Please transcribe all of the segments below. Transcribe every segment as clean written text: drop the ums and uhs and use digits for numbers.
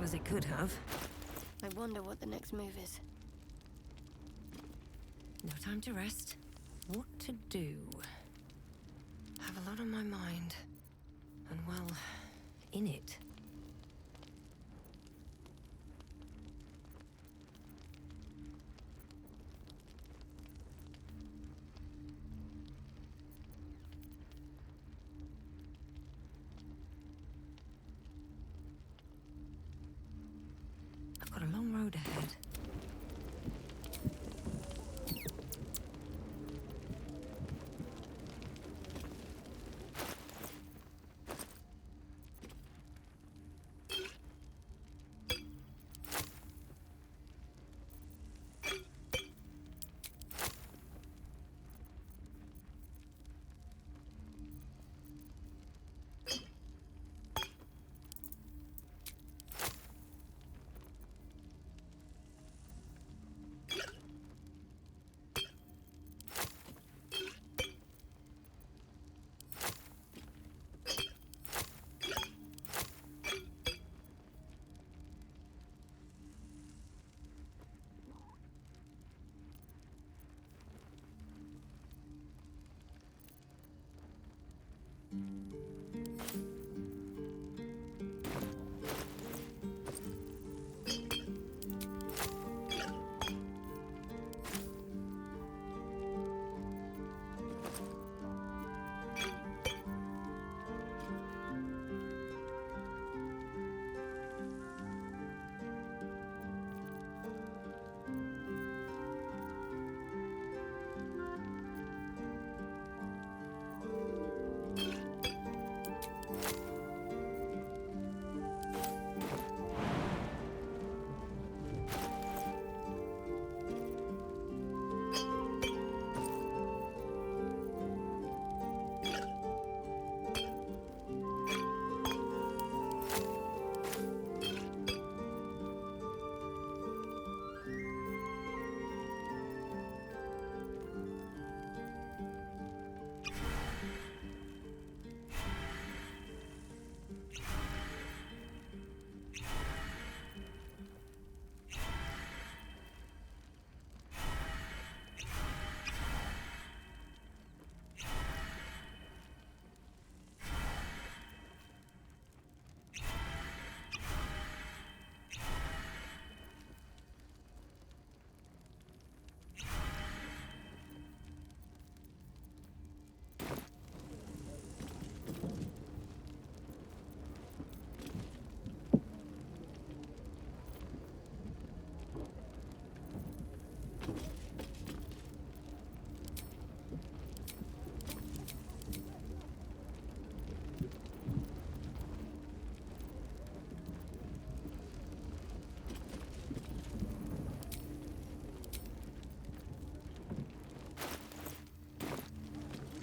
bad as it could have. I wonder what the next move is. No time to rest. What to do? Have a lot on my mind. And well, in it. I've got a long road ahead.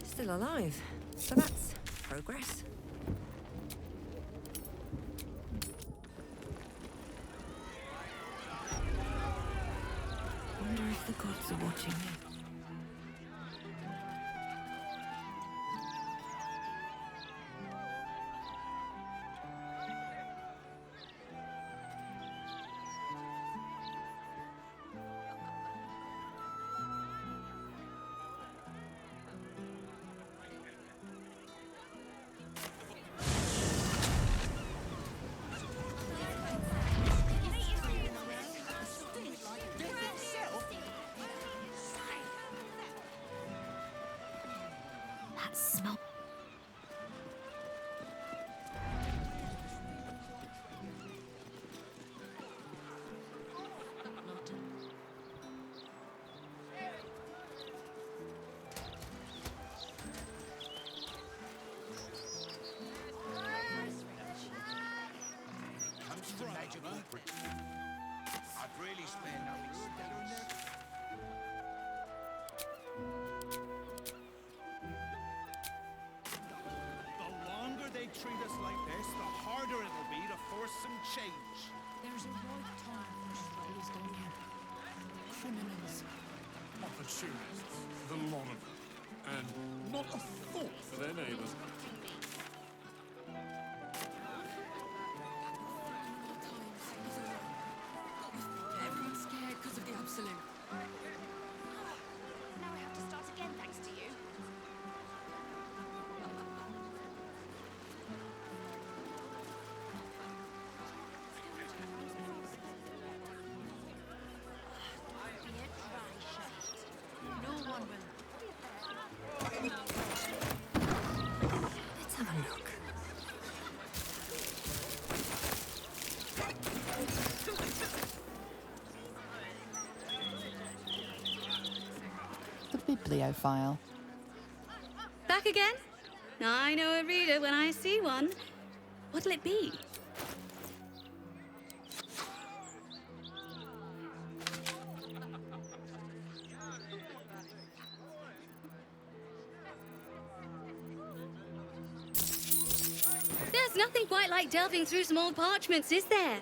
Still alive, so that's progress. Wonder if the gods are watching me. Smell. Comes to magical I've really spared no expense. Treat us like this, the harder it'll be to force some change. There's a right time for strays, don't you? Criminals. Opportunists, the lot of them. And not a thought for their neighbours. Let's have a look. The bibliophile. Back again? I know a reader when I see one. What'll it be? There's nothing quite like delving through some old parchments, is there?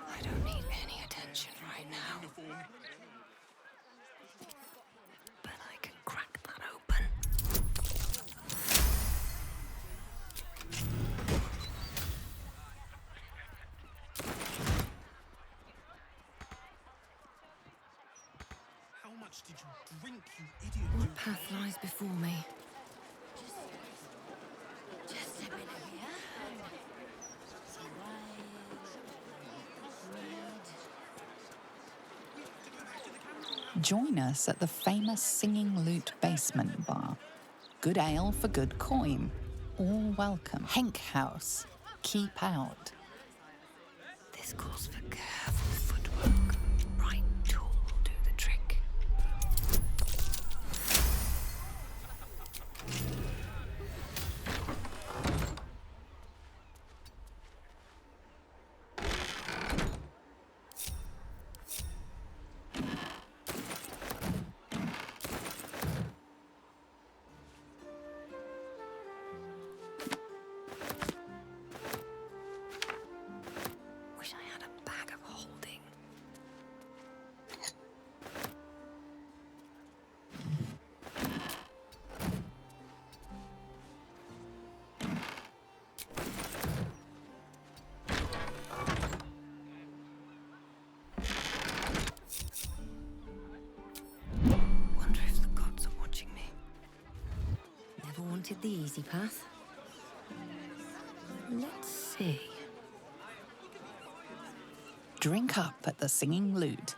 I don't need any attention right now. But I can crack that open. How much did you drink, you idiot? What path lies before me? Just step in here. See Join us at the famous Singing Lute basement bar. Good ale for good coin. All welcome. Henk House. Keep out. This calls for careful footwork. Right tool will do the trick. Wish I had a bag of holding. Wonder if the gods are watching me. Never wanted the easy path. Let's see. Drink up at the Singing Lute.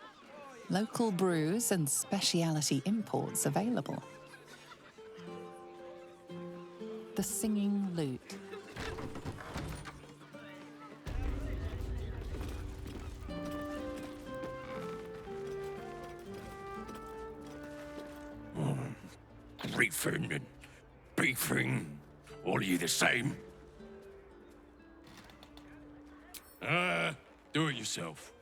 Local brews and specialty imports available. The Singing Lute. Griefing and beefing. All of you the same? Do it yourself.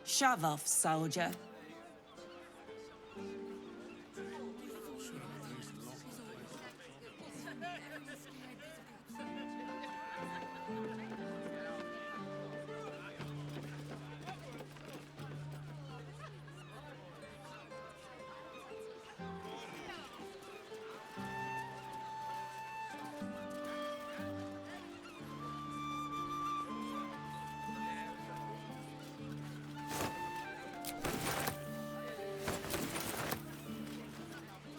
Shove off, soldier.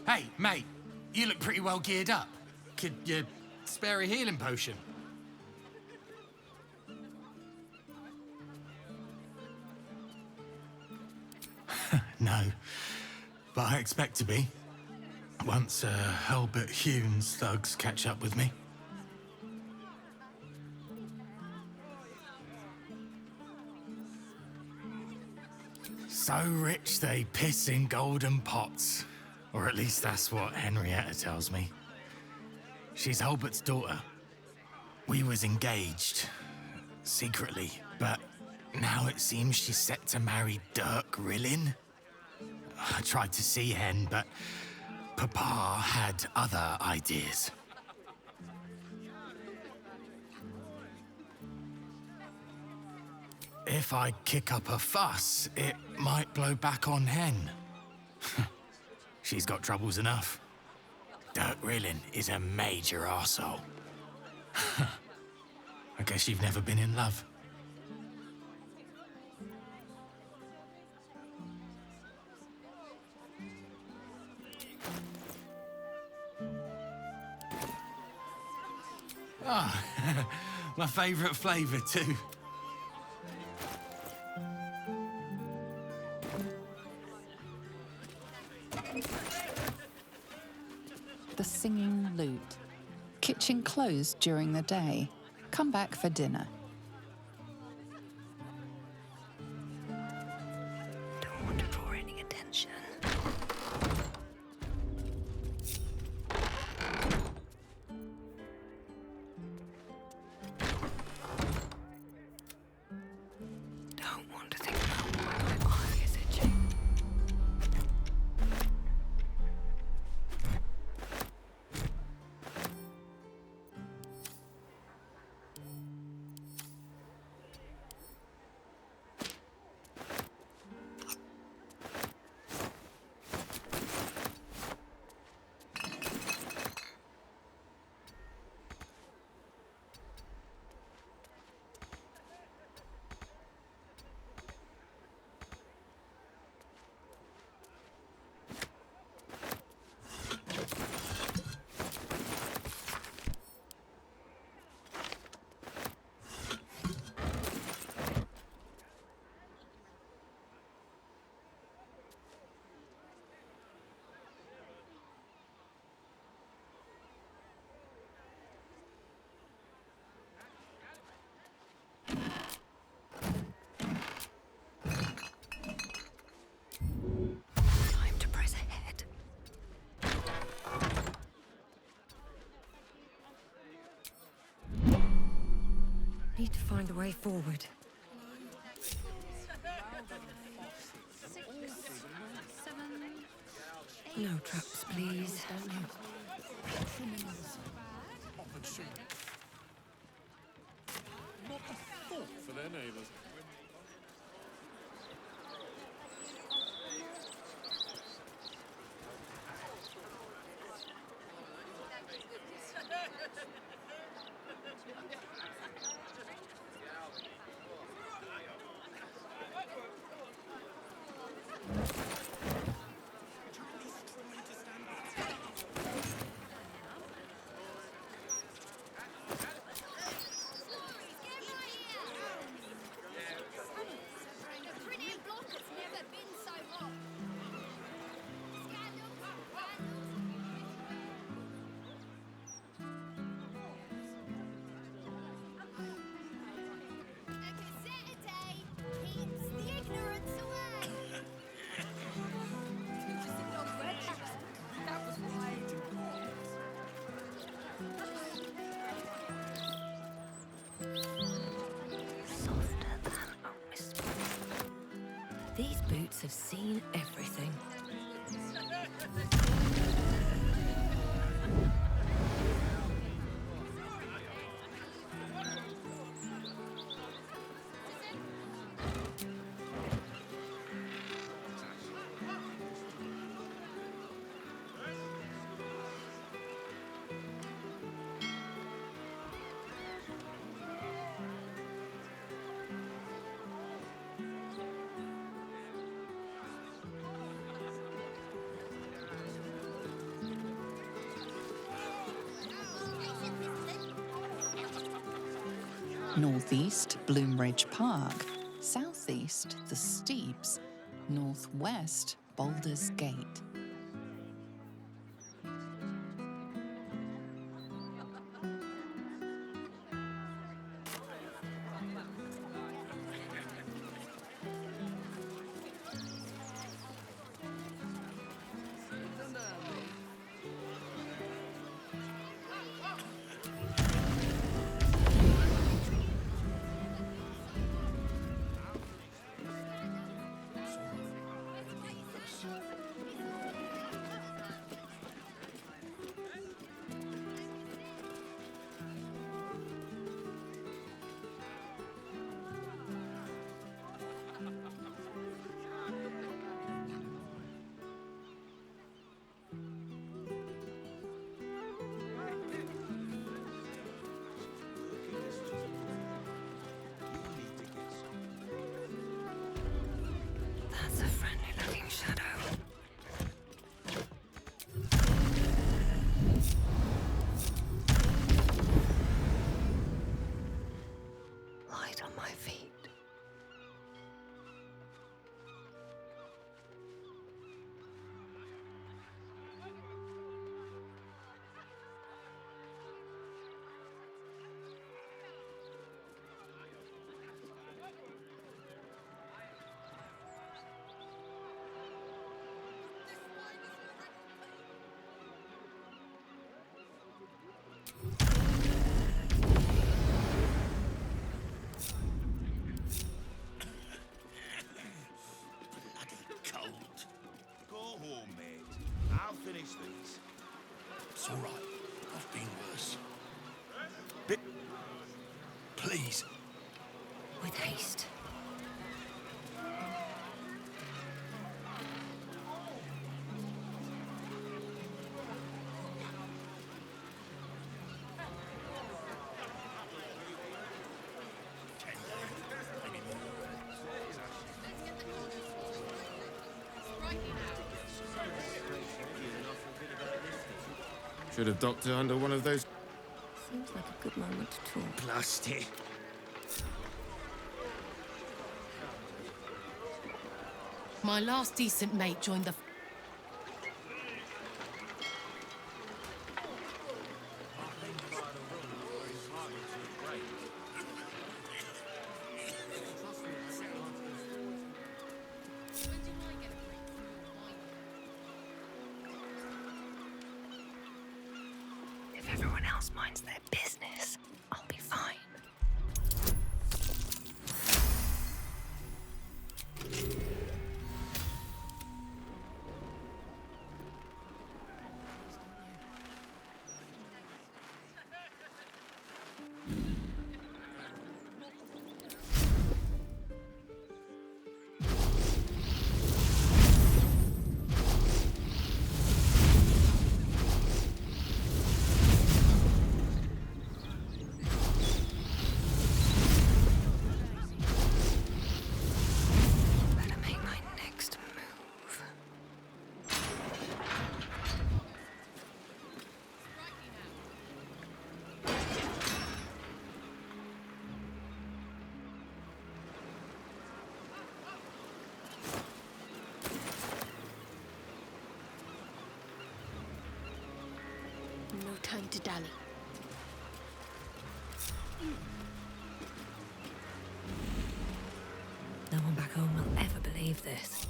Hey, mate, you look pretty well geared up. Could you spare a healing potion? No, but I expect to be. Once Albert Hume's thugs catch up with me. So rich they piss in golden pots. Or at least that's what Henrietta tells me. She's Hulbert's daughter. We was engaged. secretly, but now it seems she's set to marry Dirk Rillin. I tried to see Hen, but Papa had other ideas. If I kick up a fuss, it might blow back on Hen. She's got troubles enough. Dirk Rillin is a major arsehole. I guess you've never been in love. Ah, my favourite flavour too. The singing lute. Kitchen closed during the day. Come back for dinner. Don't want to draw any attention. Don't want to think about why my eye is itching. Time to press ahead. Need to find a way forward. No traps, please. Opportunity. Not a thought for their neighbours. Softer than a whisper. These boots have seen everything. Northeast, Bloomridge Park. Southeast, the Steeps. Northwest, Baldur's Gate. That's a friendly-looking shadow. Light on my feet. Go home, mate. I'll finish these. It's all right. I've been worse. Bit... Please. With haste. Should have docked her under one of those. Seems like a good moment to talk. Blasty. My last decent mate joined the... If everyone else minds their business, I'll be fine. Better make my next move. No time to dally. No one back home will ever believe this.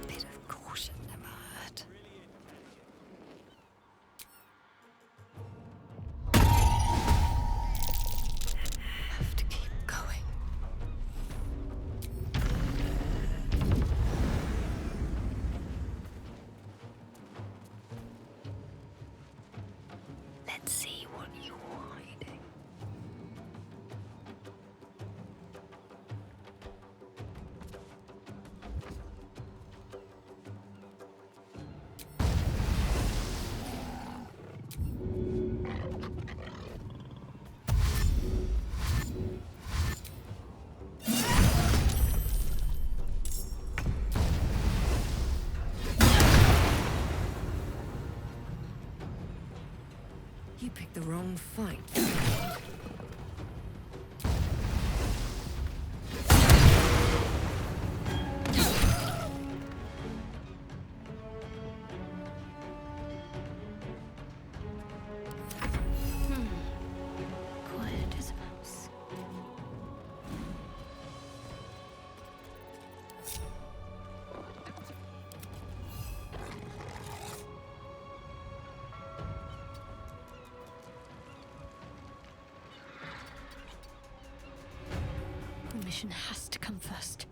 Bit of caution never hurt. Have to keep going. Let's see what you're hiding. You picked the wrong fight. Quiet as a mouse. Permission has to come first.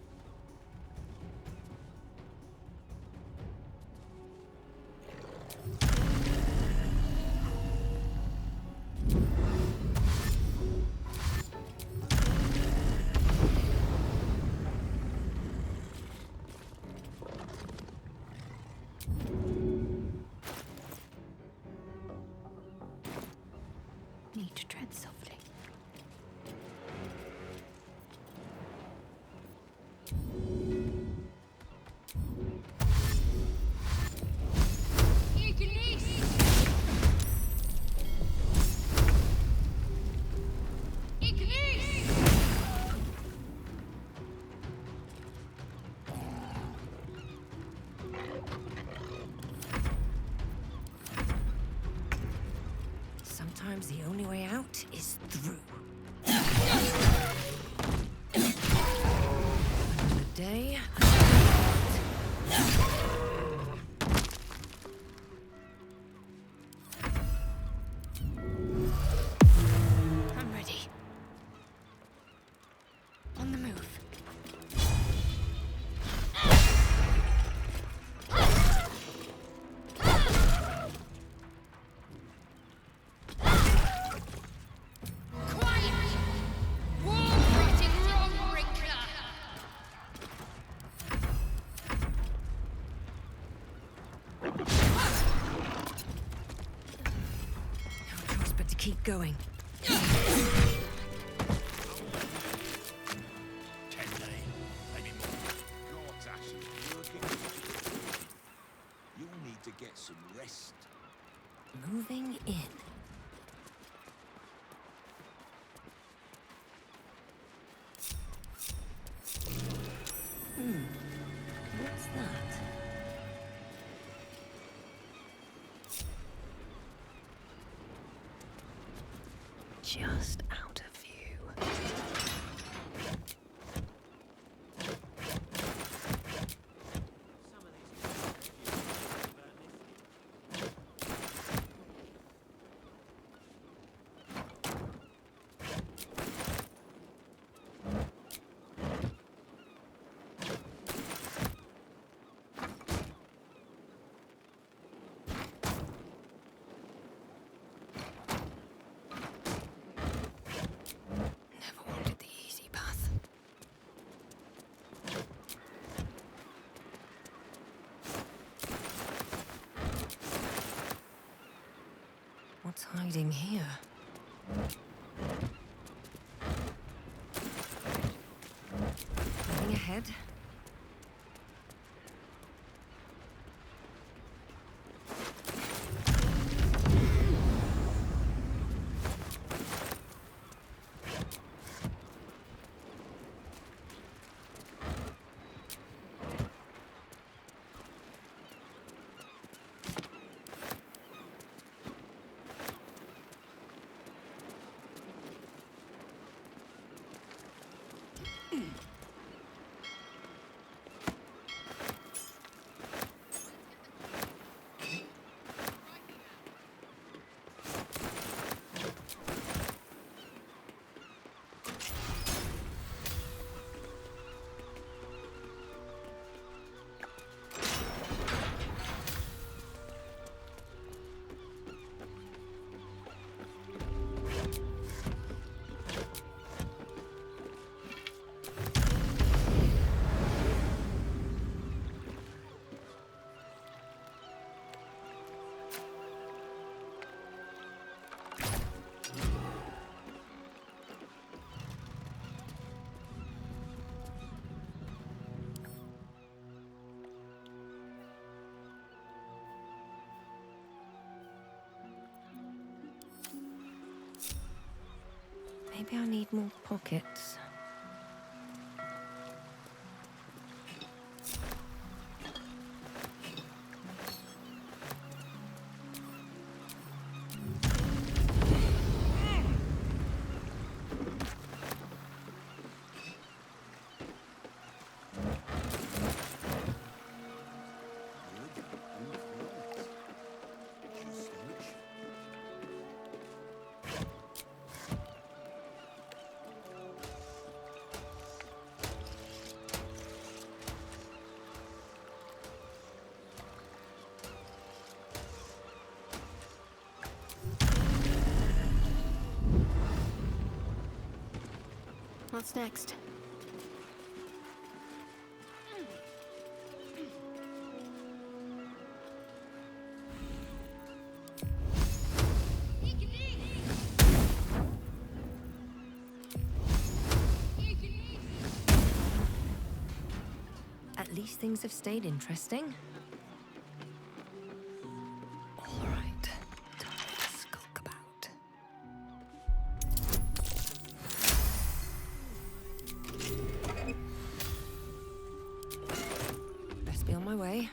Sometimes the only way out is through. Another day. I'm ready. On the move. Keep going. 10 days, maybe more. God's ashes working. You'll need to get some rest. Moving in. What's that? Just out of view. What's hiding here? Moving ahead. Maybe I need more pockets. What's next? At least things have stayed interesting. All right, time to skulk about. Best be on my way.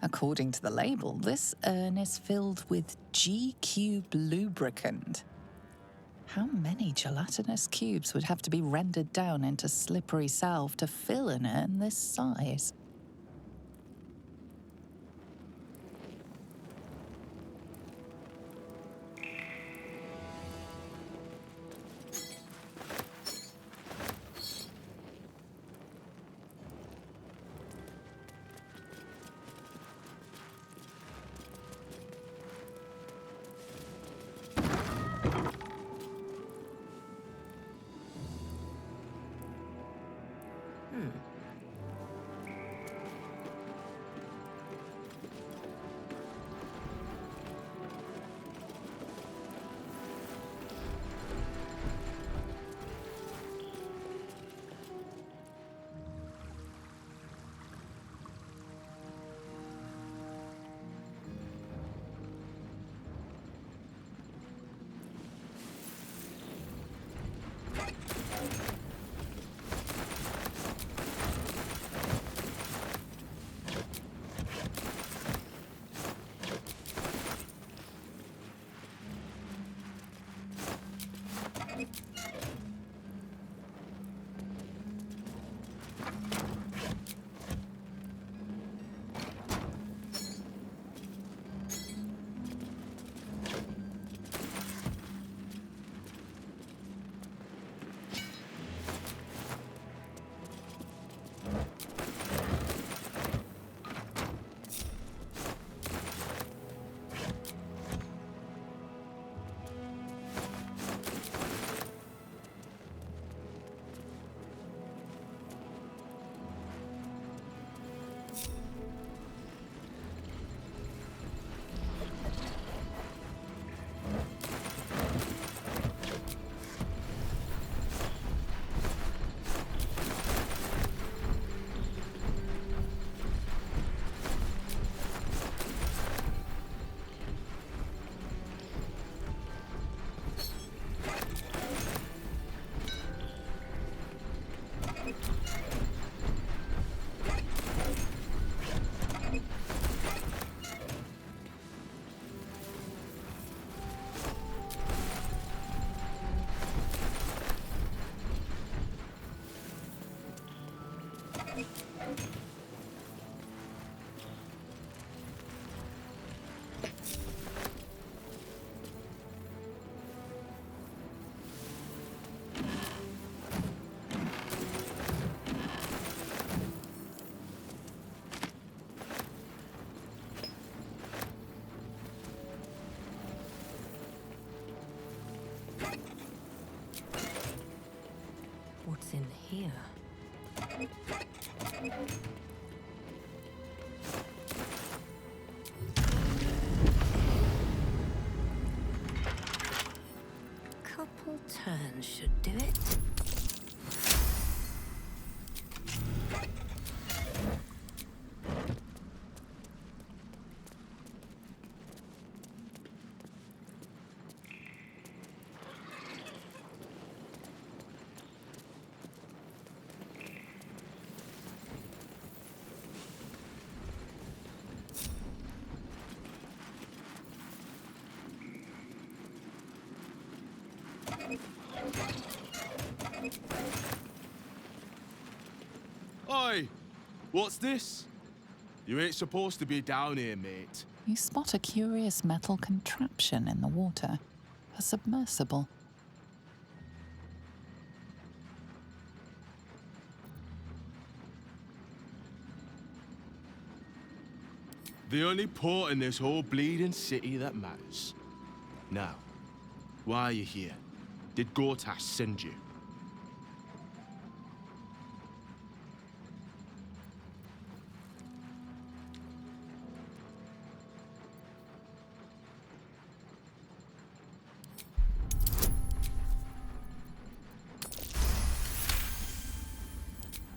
According to the label, this urn is filled with G-cube lubricant. How many gelatinous cubes would have to be rendered down into slippery salve to fill an urn this size? What's in here? Couple turns should do it. Oi! What's this? You ain't supposed to be down here, mate. You spot a curious metal contraption in the water. A submersible. The only port in this whole bleeding city that matters. Now, why are you here? Did Gortash send you?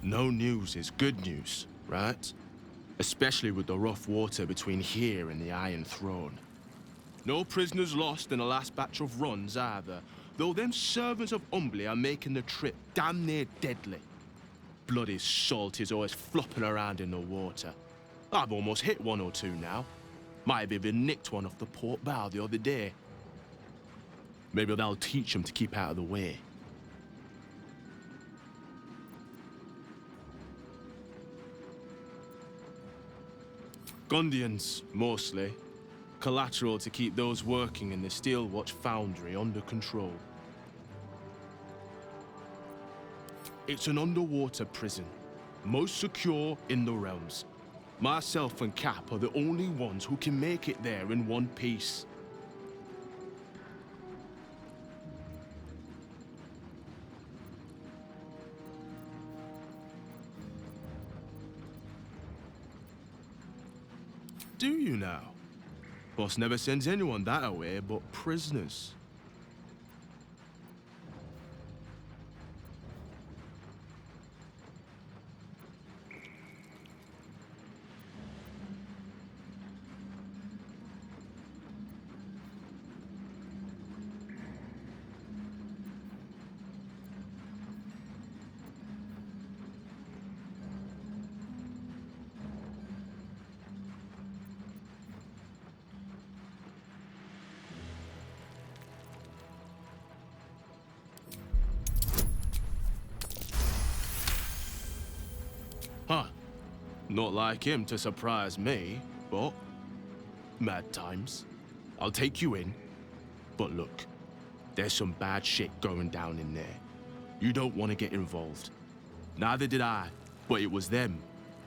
No news is good news, right? Especially with the rough water between here and the Iron Throne. No prisoners lost in the last batch of runs either, though them servants of Umbly are making the trip damn near deadly. Bloody salt is always flopping around in the water. I've almost hit 1 or 2 now. Might have even nicked one off the port bow the other day. Maybe that'll teach them to keep out of the way. Gundians, mostly. Collateral to keep those working in the Steel Watch foundry under control. It's an underwater prison, most secure in the realms. Myself and Cap are the only ones who can make it there in one piece. Do you now? Boss never sends anyone that away but prisoners. Huh. Not like him to surprise me, but mad times. I'll take you in, but look, there's some bad shit going down in there. You don't want to get involved. Neither did I, but it was them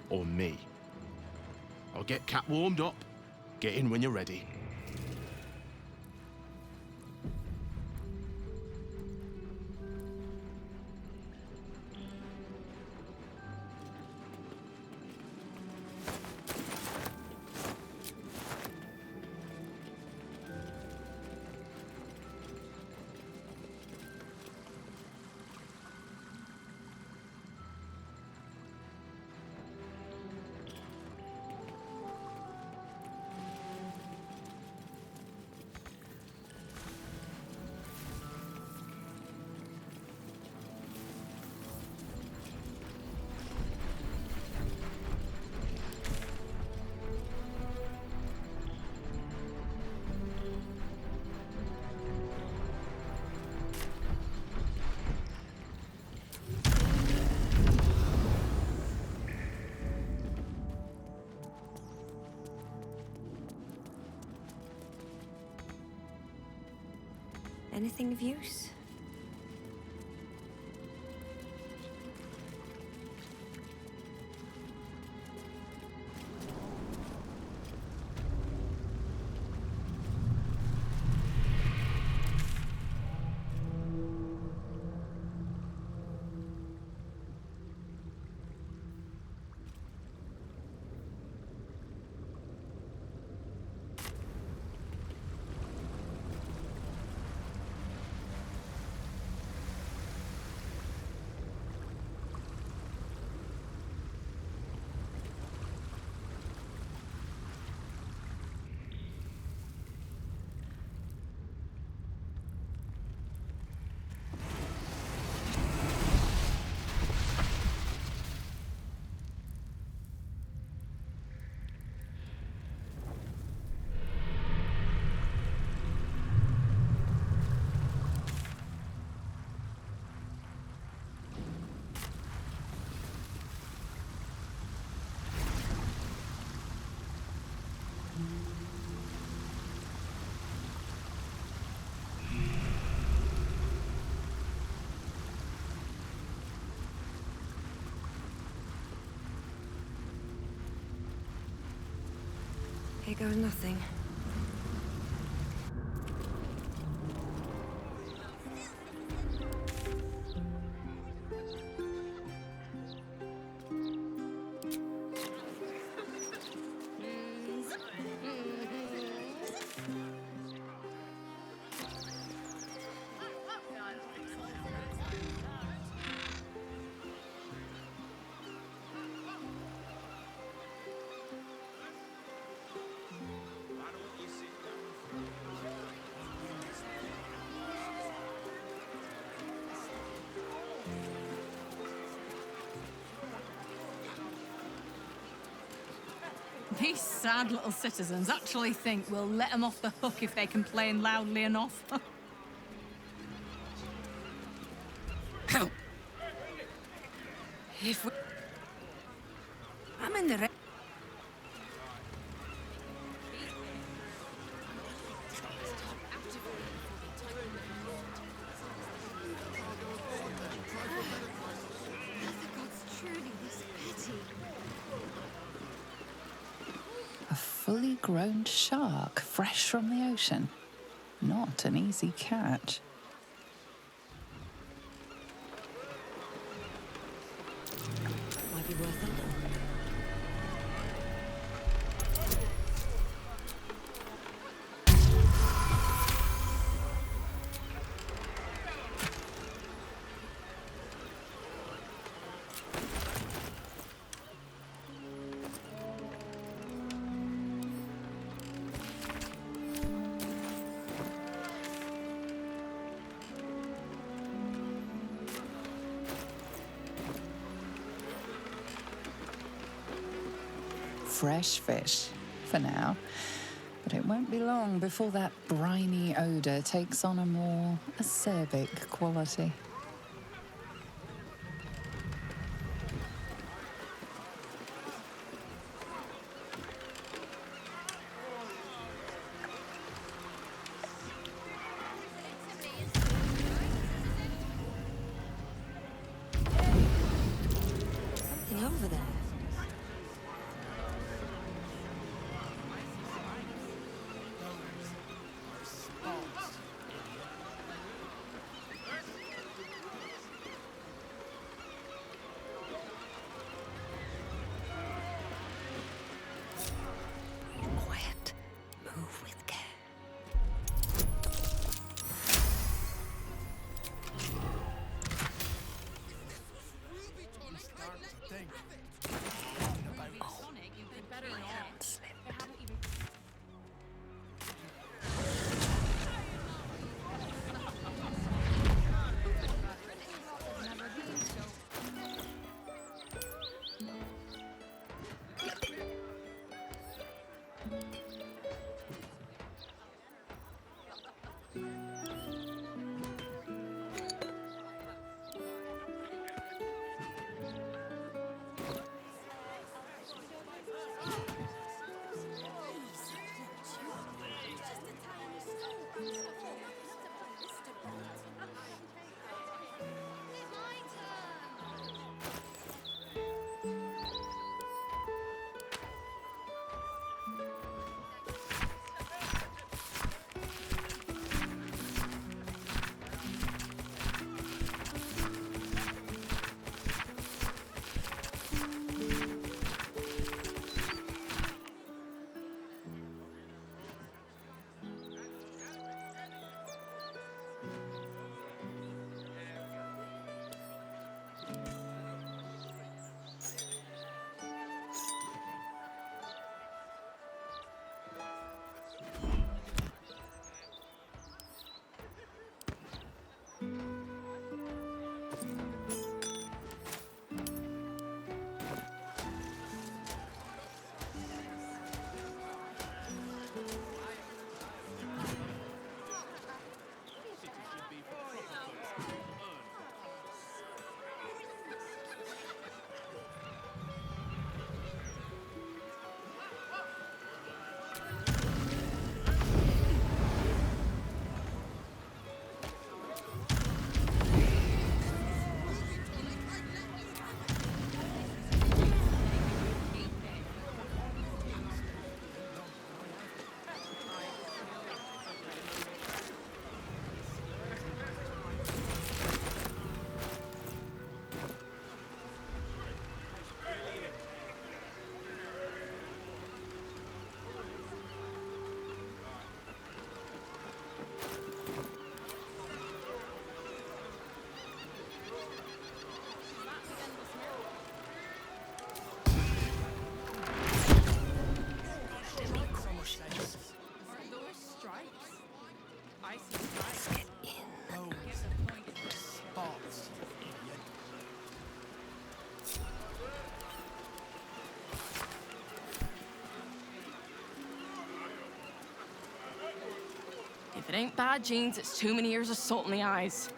or me. I'll get Cat warmed up. Get in when you're ready. Anything of use? Here goes nothing. These sad little citizens actually think we'll let them off the hook if they complain loudly enough. If we... I'm in the... A fully grown shark, fresh from the ocean. Not an easy catch. Might be worth a look. Fresh fish, for now. But it won't be long before that briny odour takes on a more acerbic quality. Something over there. Quiet. Move with care. it ain't bad genes, it's too many years of salt in the eyes.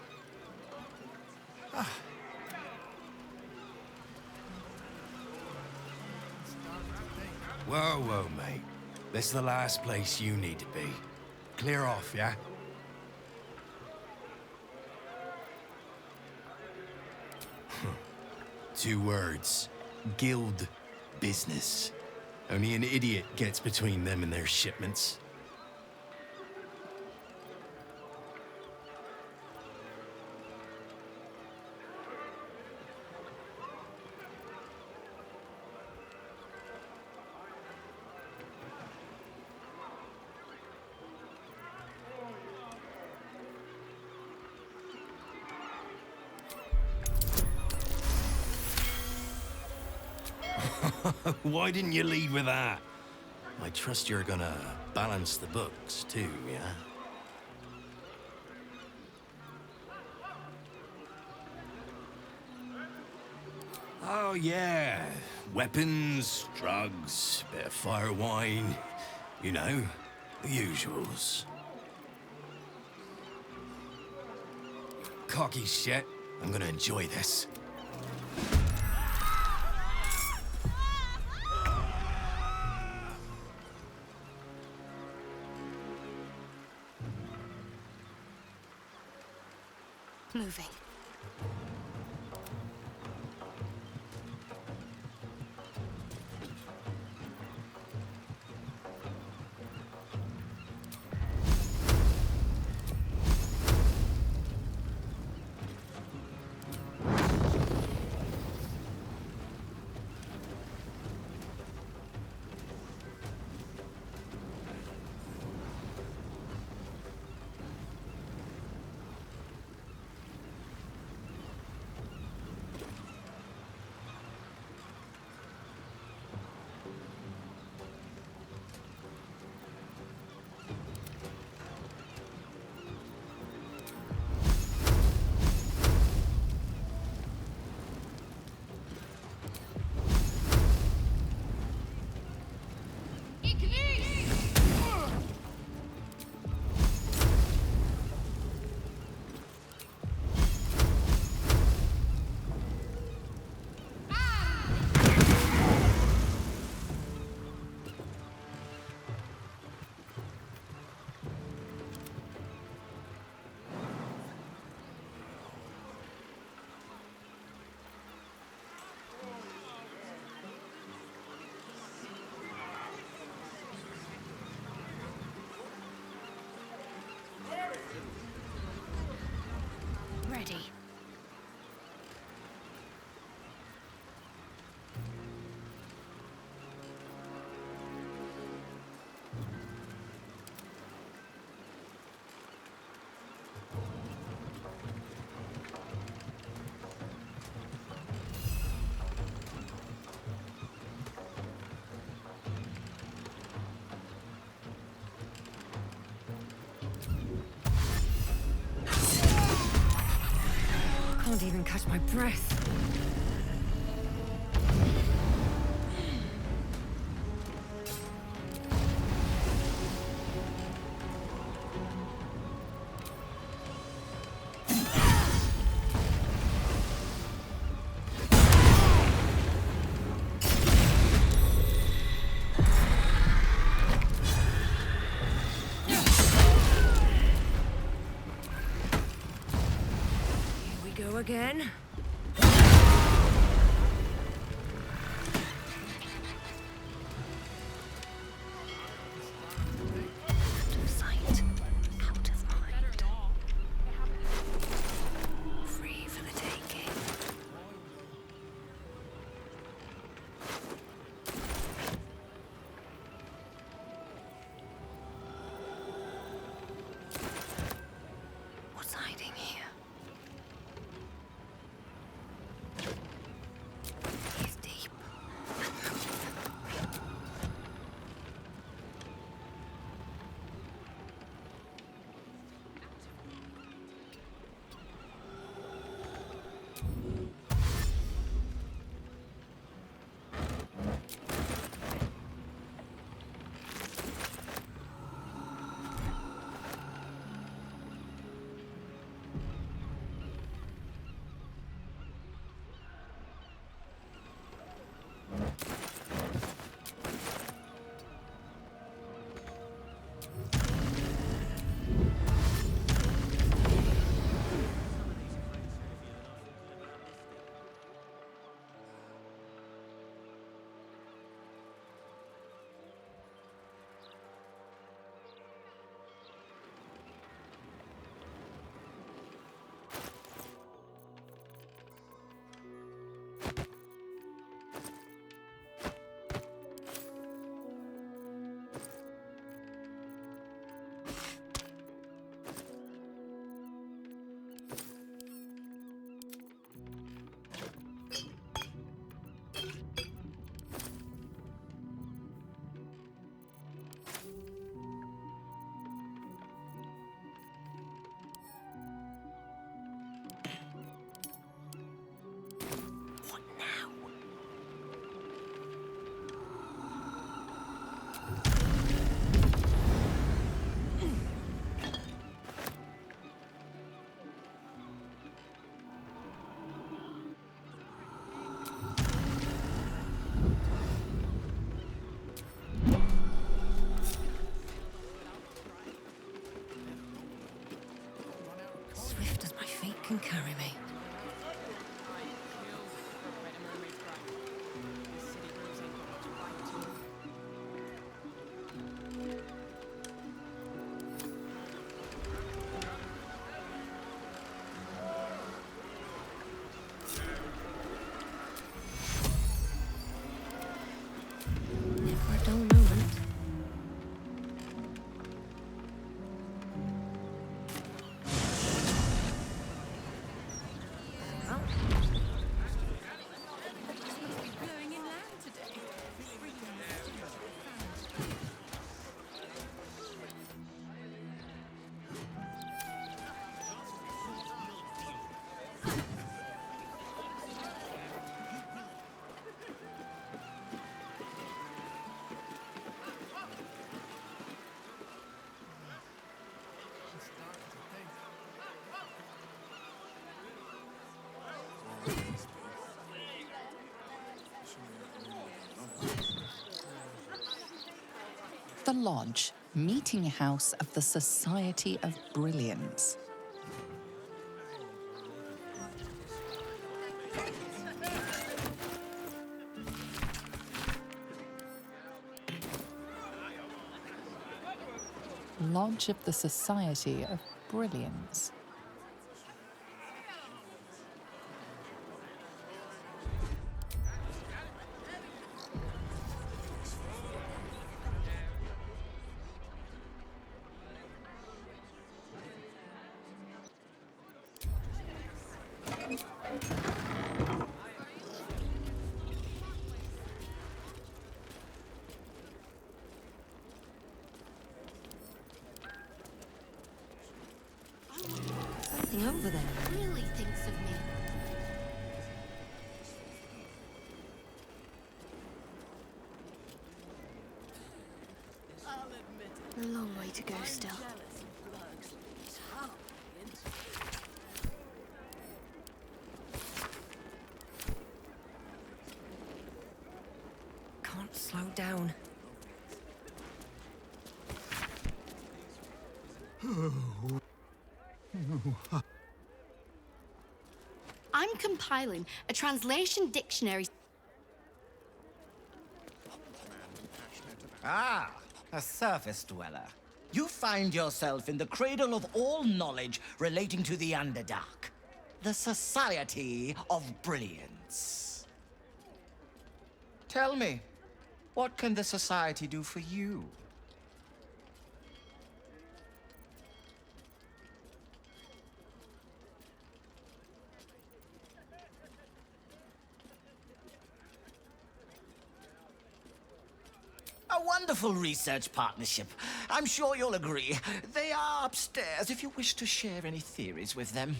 Whoa, whoa, mate. This is the last place you need to be. Clear off, yeah? 2 words. Guild business. Only an idiot gets between them and their shipments. Why didn't you lead with that? I trust you're gonna balance the books too, yeah? Oh yeah, weapons, drugs, bit of fire wine, you know, the usuals. Cocky shit, I'm gonna enjoy this. Moving. Ready. Can't even catch my breath. Go again. Out of sight, out of mind. Free for the taking. What's hiding here? feet can carry me. Never a dull moment. The Lodge, meeting house of the Society of Brilliance. Lodge of the Society of Brilliance. Something over there. Really thinks of me. A long way to go still. Can't slow down. I'm compiling a translation dictionary. Ah, a surface dweller. You find yourself in the cradle of all knowledge relating to the Underdark. The Society of Brilliance. Tell me, what can the Society do for you? A wonderful research partnership. I'm sure you'll agree. They are upstairs if you wish to share any theories with them.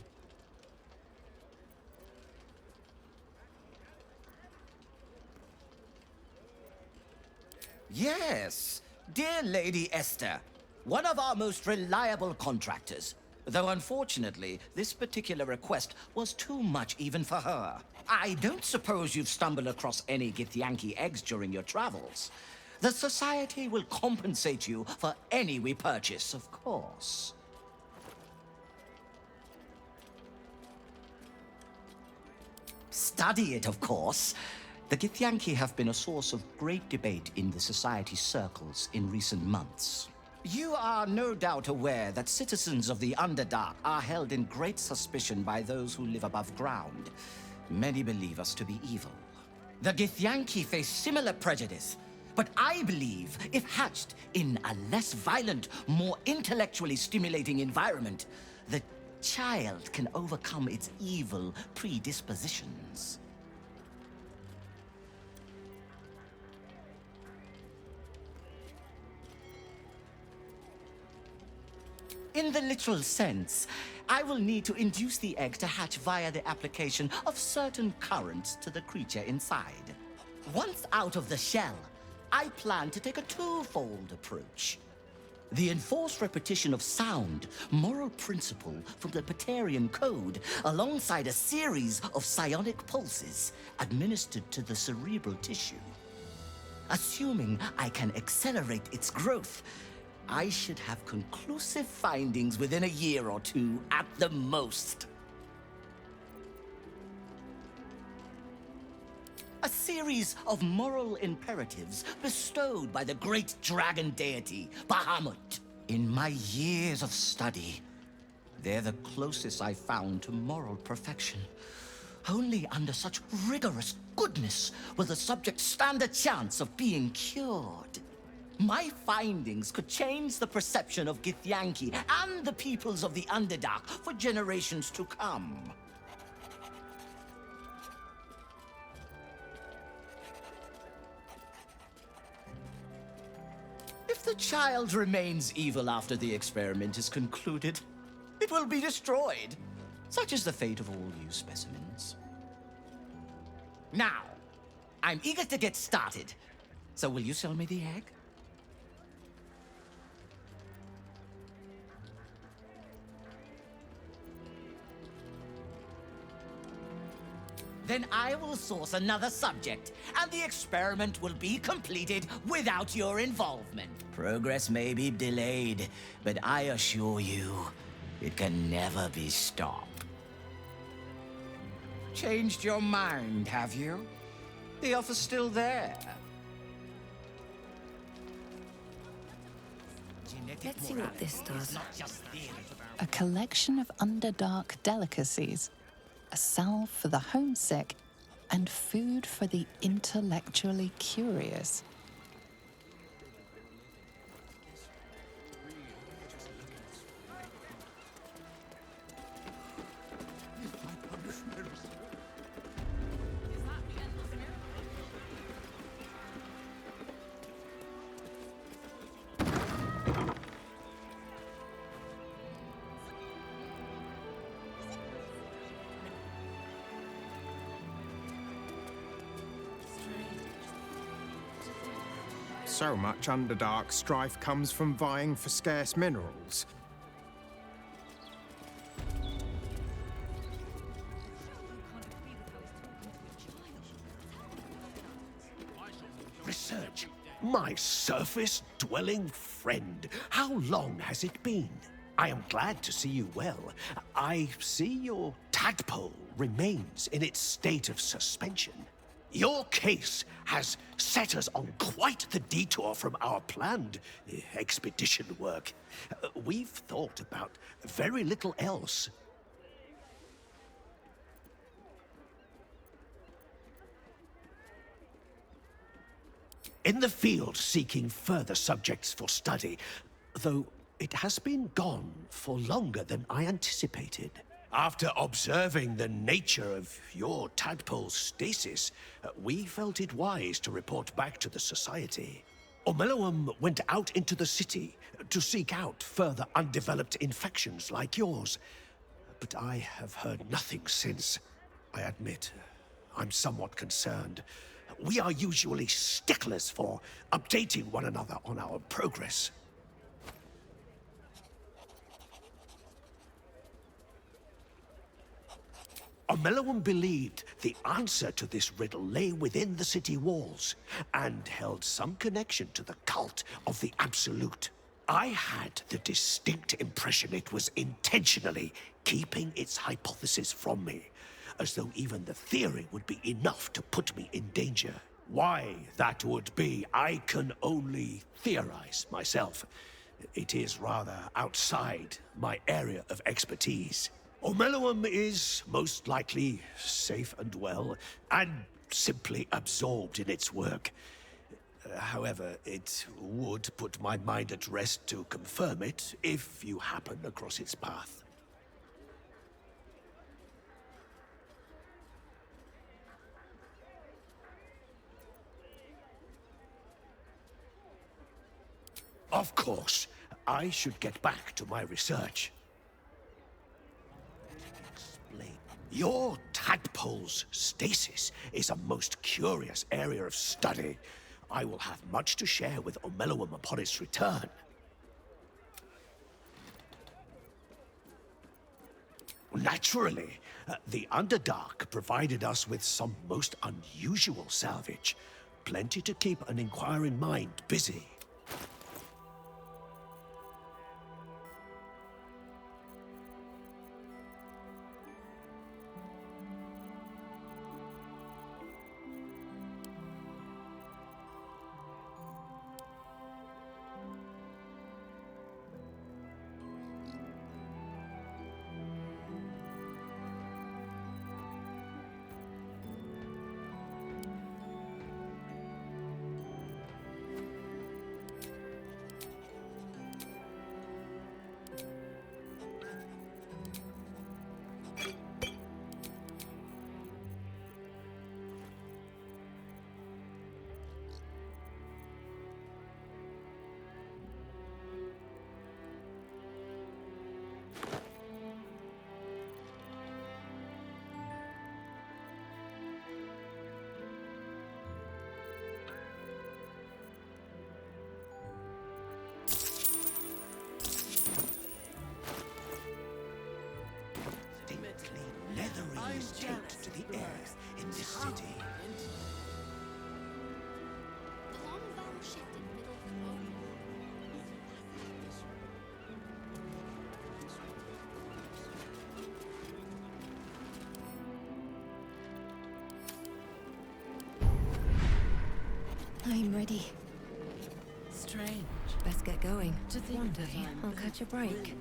Yes, dear Lady Esther, one of our most reliable contractors. Though unfortunately, this particular request was too much even for her. I don't suppose you've stumbled across any Githyanki eggs during your travels. The Society will compensate you for any we purchase, of course. Study it, of course. The Githyanki have been a source of great debate in the Society circles in recent months. You are no doubt aware that citizens of the Underdark are held in great suspicion by those who live above ground. Many believe us to be evil. The Githyanki face similar prejudice, but I believe if hatched in a less violent, more intellectually stimulating environment, the child can overcome its evil predispositions. In the literal sense, I will need to induce the egg to hatch via the application of certain currents to the creature inside. Once out of the shell, I plan to take a twofold approach. The enforced repetition of sound, moral principle from the Patarian Code, alongside a series of psionic pulses administered to the cerebral tissue. Assuming I can accelerate its growth, I should have conclusive findings within a year or two at the most. A series of moral imperatives bestowed by the great dragon deity, Bahamut. In my years of study, they're the closest I've found to moral perfection. Only under such rigorous goodness will the subject stand a chance of being cured. My findings could change the perception of Githyanki and the peoples of the Underdark for generations to come. If the child remains evil after the experiment is concluded, it will be destroyed. Such is the fate of all you specimens. Now, I'm eager to get started. So will you sell me the egg? Then I will source another subject, and the experiment will be completed without your involvement. Progress may be delayed, but I assure you, it can never be stopped. Changed your mind, have you? The offer's still there. Let's see what this does. A collection of Underdark delicacies, a salve for the homesick, and food for the intellectually curious. So much Underdark strife comes from vying for scarce minerals. Research. My surface-dwelling friend. How long has it been? I am glad to see you well. I see your tadpole remains in its state of suspension. Your case has set us on quite the detour from our planned expedition work. We've thought about very little else. In the field seeking further subjects for study, though it has been gone for longer than I anticipated. After observing the nature of your tadpole's stasis, we felt it wise to report back to the Society. Omeluum went out into the city to seek out further undeveloped infections like yours. But I have heard nothing since. I admit, I'm somewhat concerned. We are usually sticklers for updating one another on our progress. Omeluum believed the answer to this riddle lay within the city walls, and held some connection to the cult of the Absolute. I had the distinct impression it was intentionally keeping its hypothesis from me, as though even the theory would be enough to put me in danger. Why that would be, I can only theorize myself. It is rather outside my area of expertise. Omeluum is most likely safe and well, and simply absorbed in its work. However, it would put my mind at rest to confirm it if you happen across its path. Of course, I should get back to my research. Your tadpole's stasis is a most curious area of study. I will have much to share with Omeluum upon its return. Naturally, the Underdark provided us with some most unusual salvage. Plenty to keep an inquiring mind busy. always take to the air in this city. The long vowel shift in the middle of the quote. I'm ready. Strange. Best get going. To think One that day, I'm I'll catch a break.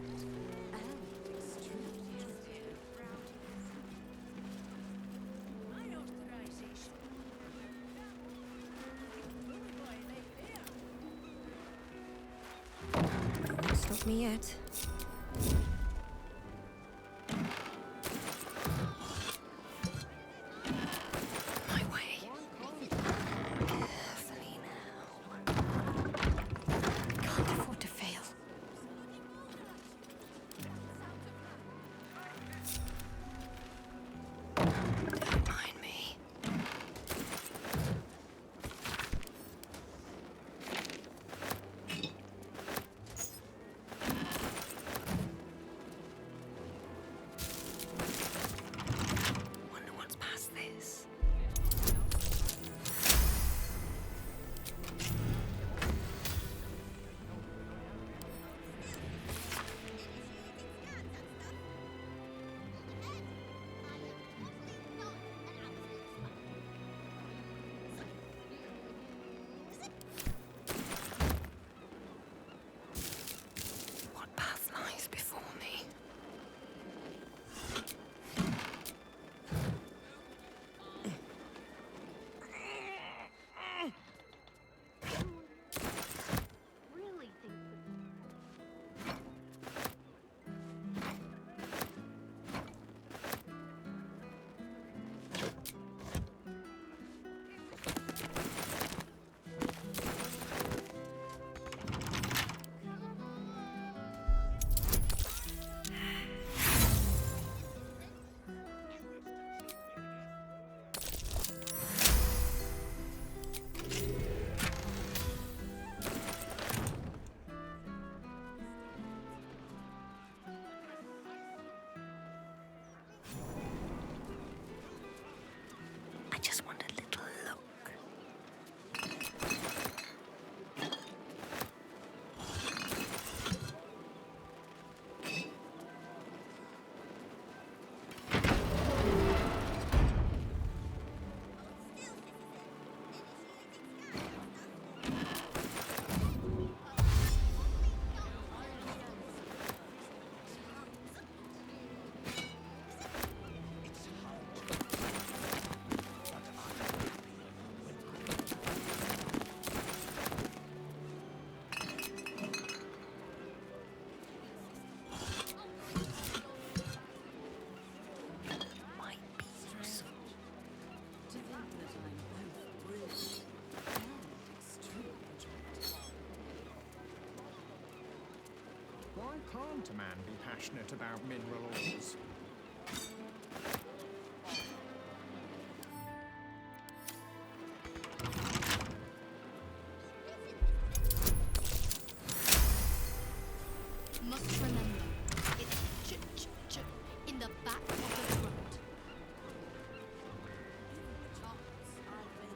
Won't stop me yet. My way. Carefully now. Can't afford to fail. Don't mind me. Wonder what's past this. What path lies before me? Really think I just want a little look. Might be useful. To think that I'm both brilliant and extremely attractive. Why can't a man be passionate about mineral ores? Must remember, it's ch in the back of the throat. My way.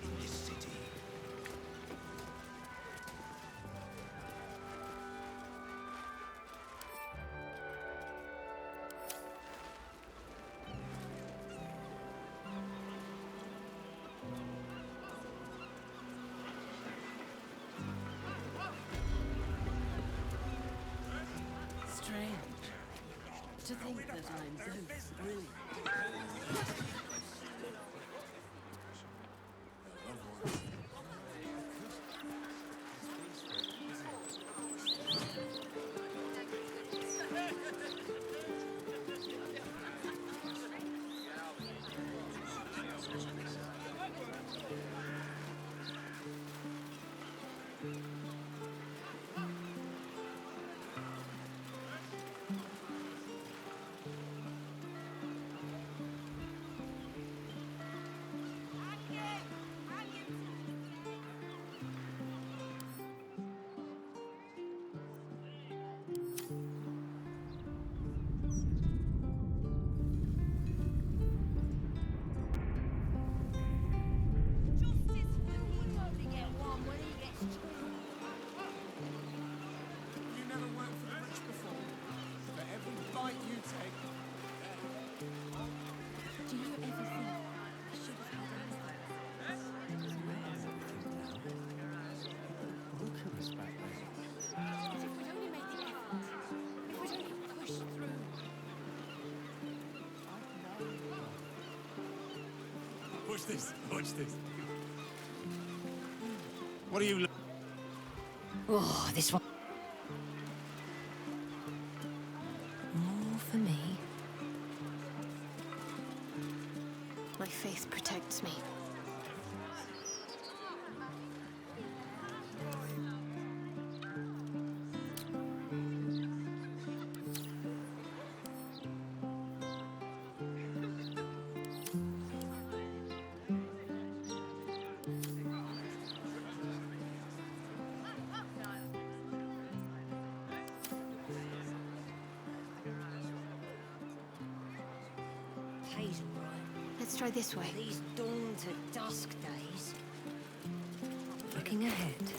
In this city. Strange. To think that I'm both brilliant. You never worked for the rich before. For every bite you take. Do you ever think I should have had anything? Look at us back there. If we'd only made the effort, if we'd only pushed through. Watch this. Watch this. What are you? Oh, this one. More for me. My faith protects me. Pays all right. Let's try this way. These dawn to dusk days. Looking ahead.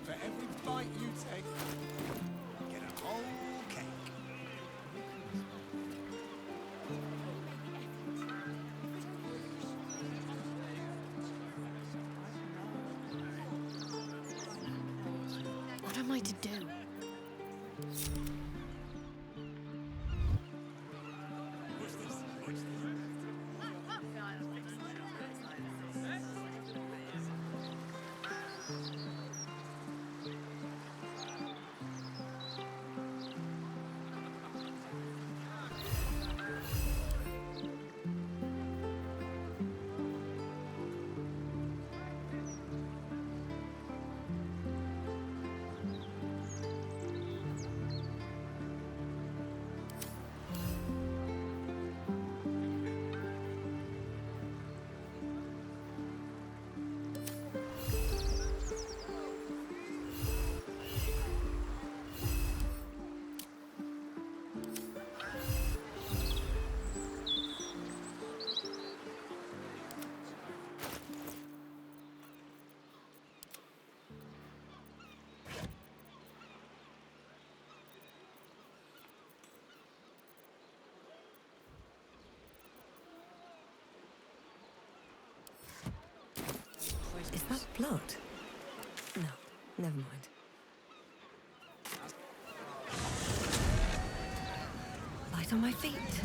For every bite you take, get a whole cake. What am I to do? Watch this. Watch this. Is that blood? No, never mind. Light on my feet.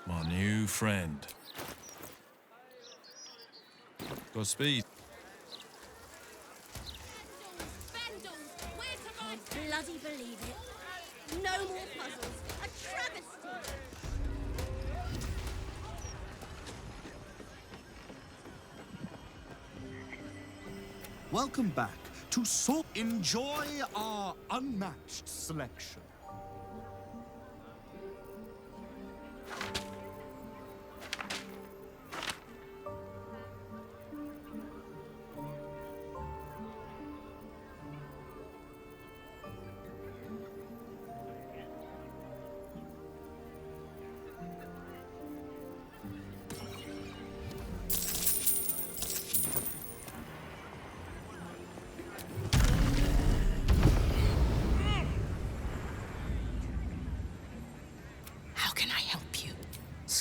My new friend. Godspeed. Bloody believe it. No more puzzles. A travesty. Welcome back to enjoy our unmatched selection.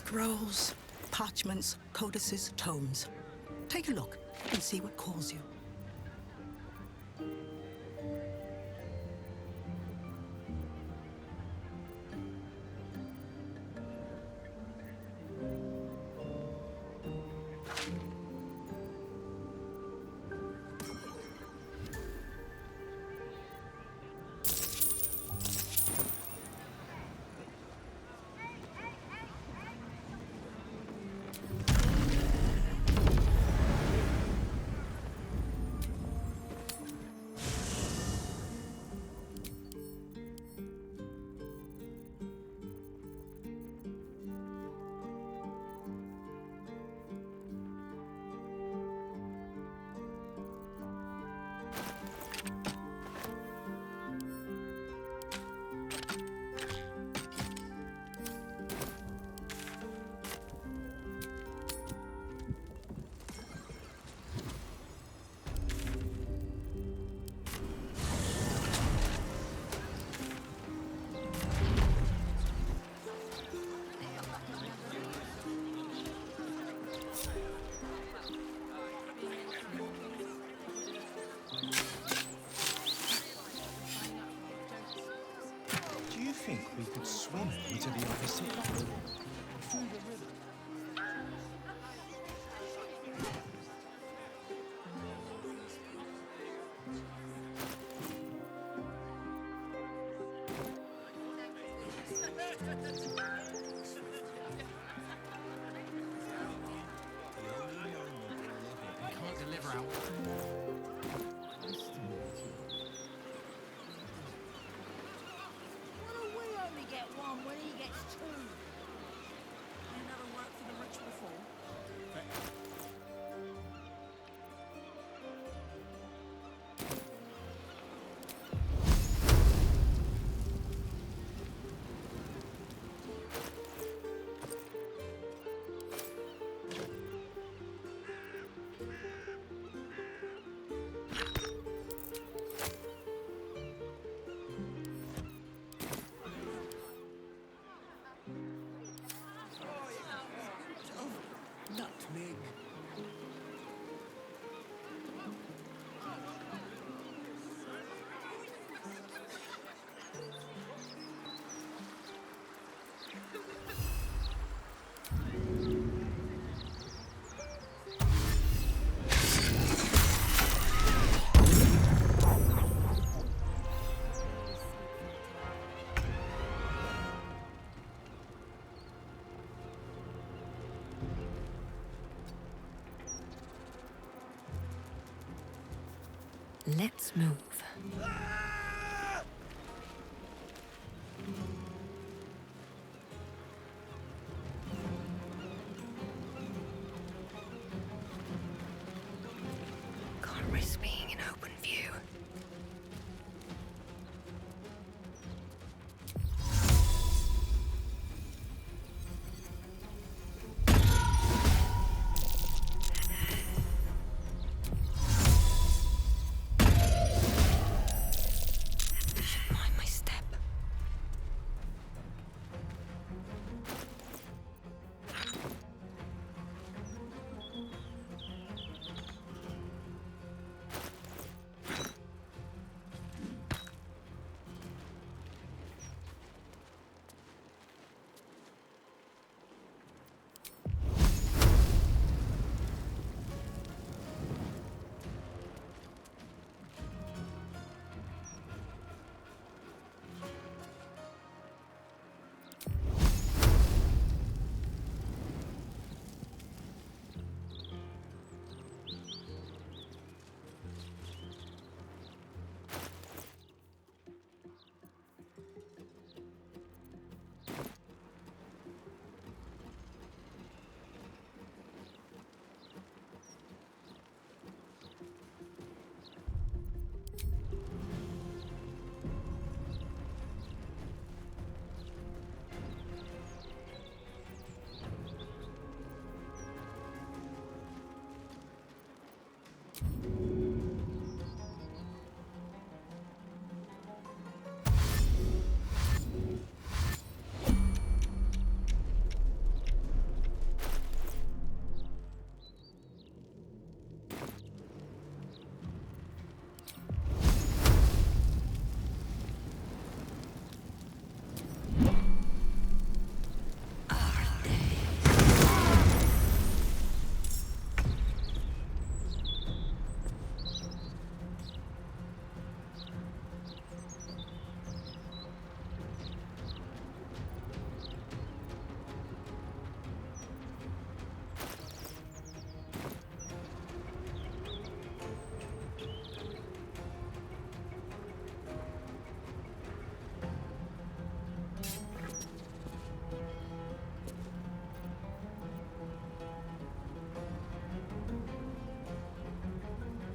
Scrolls, parchments, codices, tomes. Take a look and see what calls you. We could swim into the opposite pole. Through the river. We can't deliver out. When he gets two. You never worked for the rich before? Nutmeg. Let's move. Can't risk being in open view.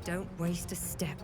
Don't waste a step.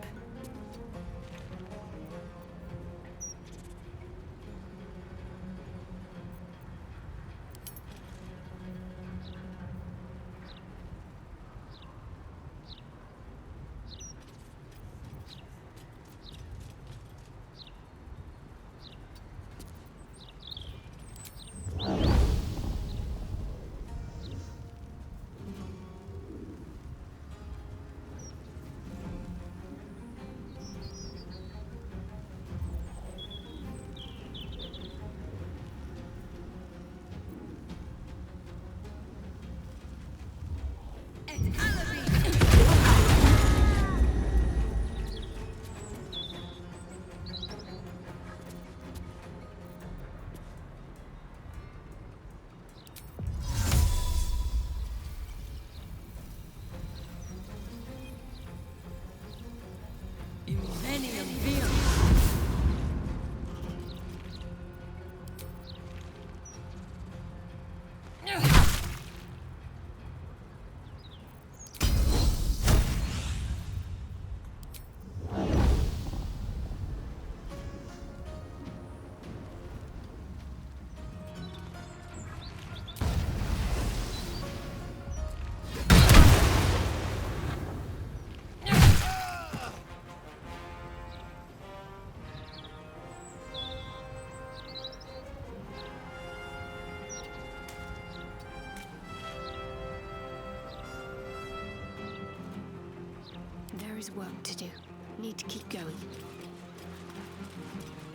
There is work to do. Need to keep going.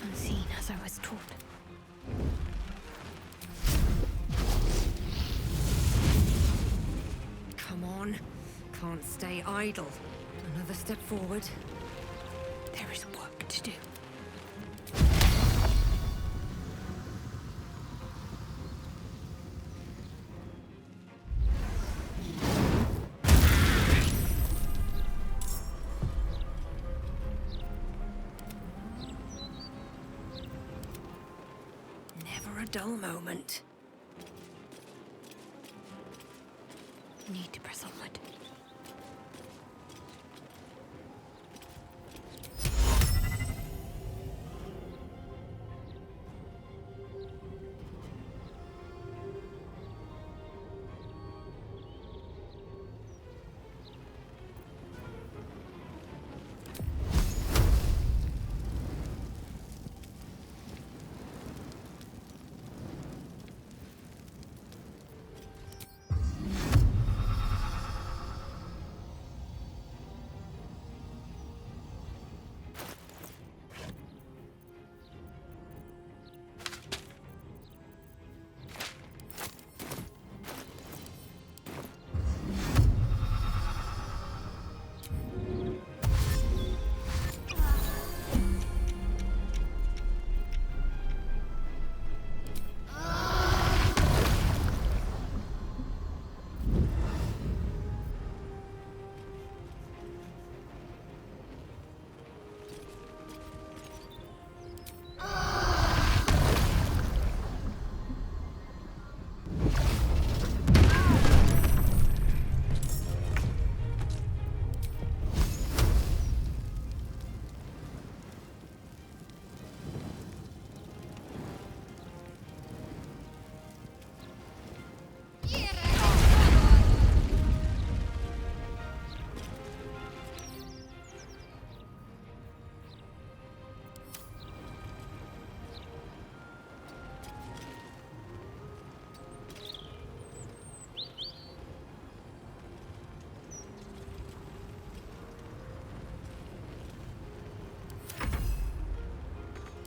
Unseen as I was taught. Come on. Can't stay idle. Another step forward. There is work to do. Never a dull moment. Need to press onward.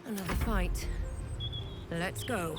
Another fight. Let's go.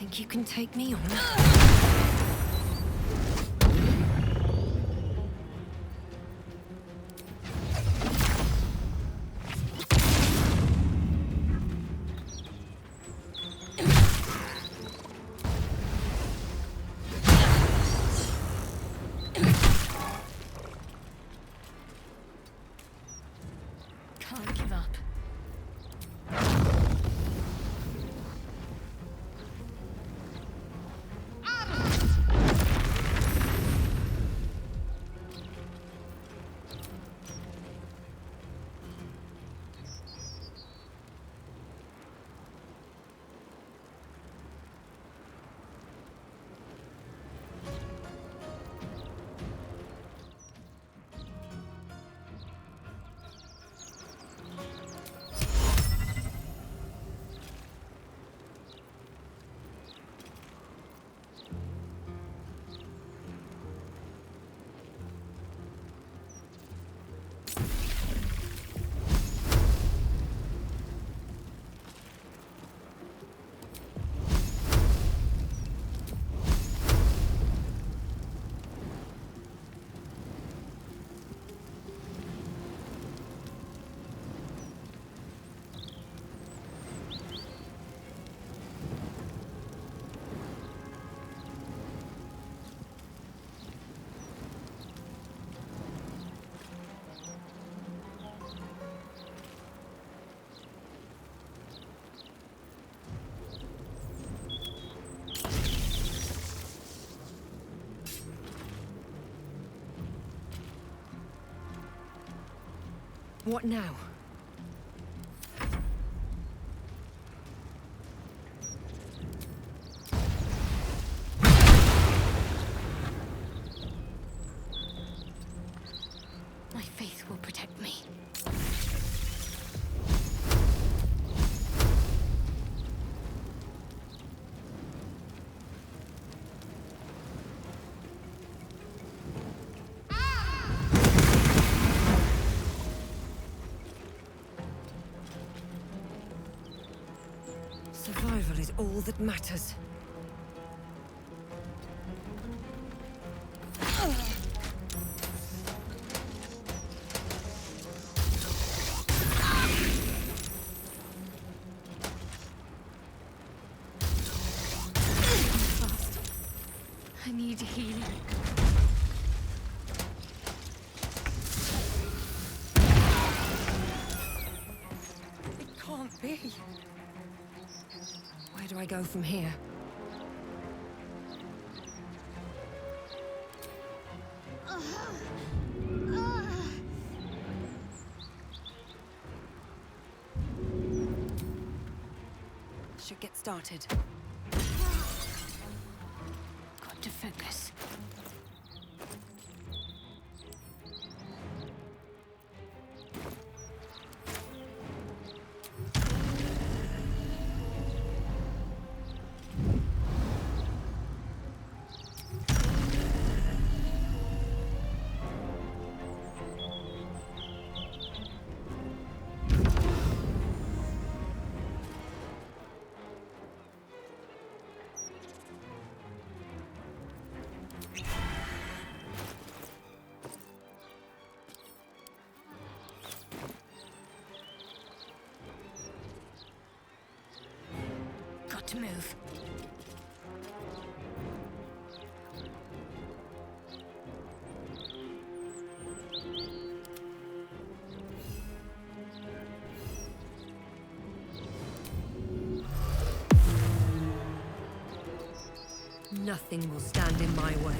Think you can take me on? Can't give up. What now? My faith will protect me. Survival is all that matters. I need healing. It can't be. Where do I go from here? Should get started. Got to focus. Got to move. Nothing will stand in my way.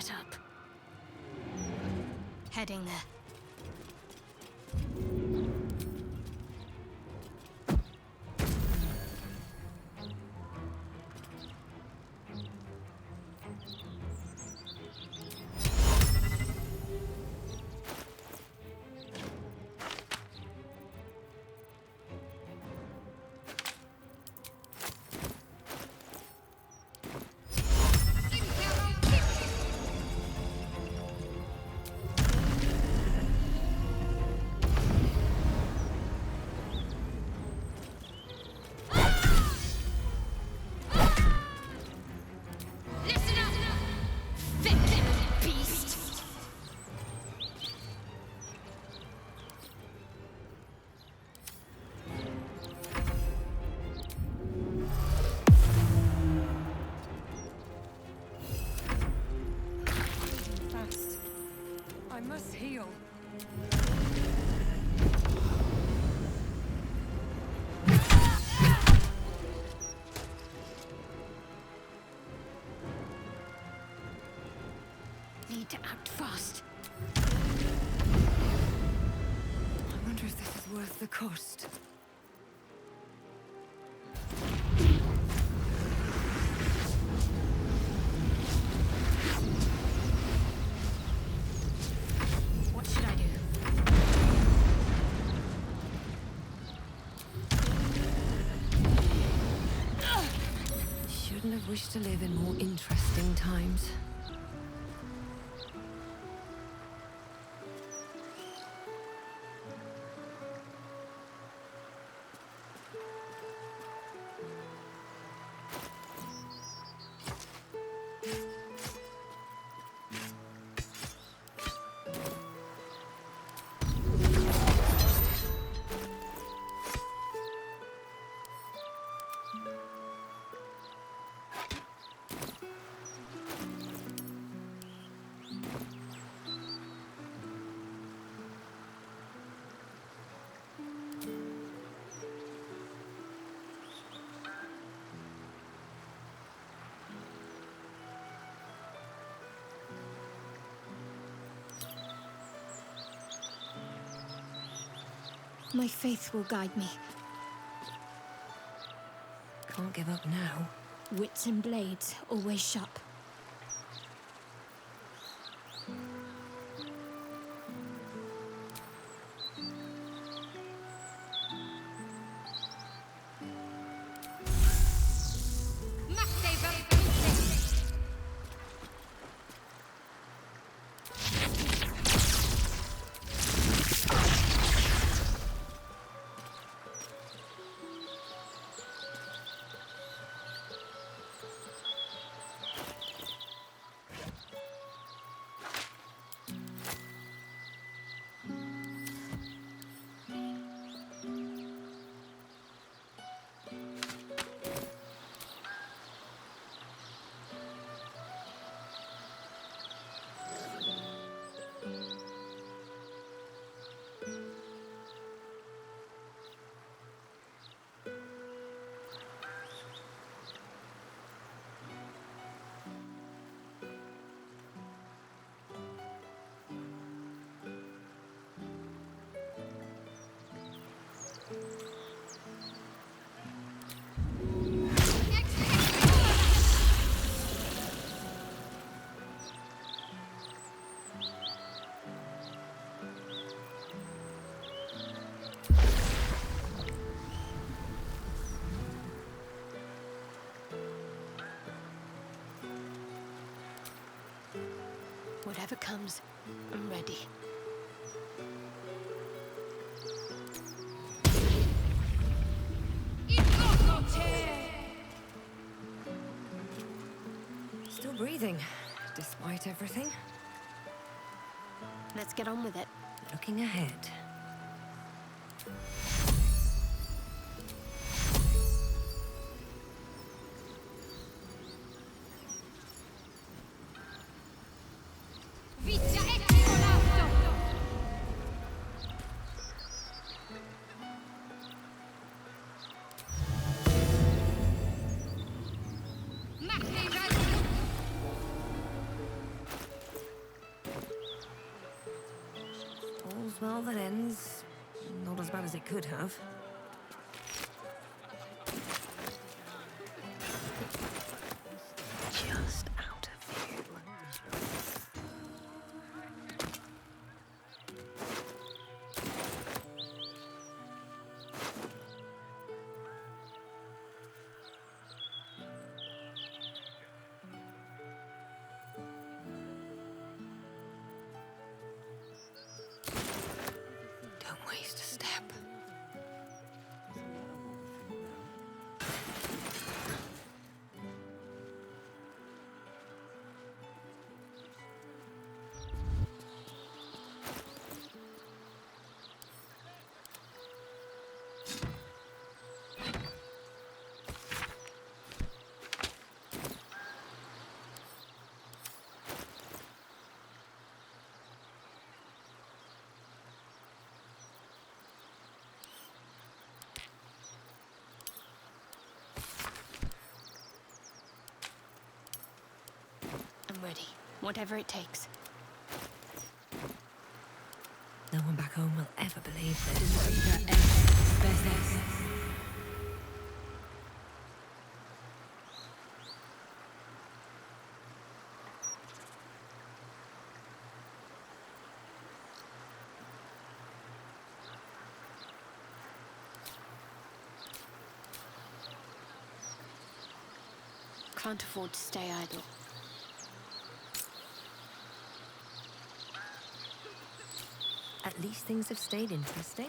setup. Heading there. I must heal. Need to act fast. I wonder if this is worth the cost. What should I do? Shouldn't have wished to live in more interesting times. My faith will guide me. Can't give up now. Wits and blades, always sharp. Whatever comes, I'm ready. Still breathing, despite everything. Let's get on with it. Looking ahead. Well, that ends not as bad as it could have. Just out of view. Don't waste a step. I'm ready. Whatever it takes. No one back home will ever believe this. Can't afford to stay idle. At least things have stayed interesting.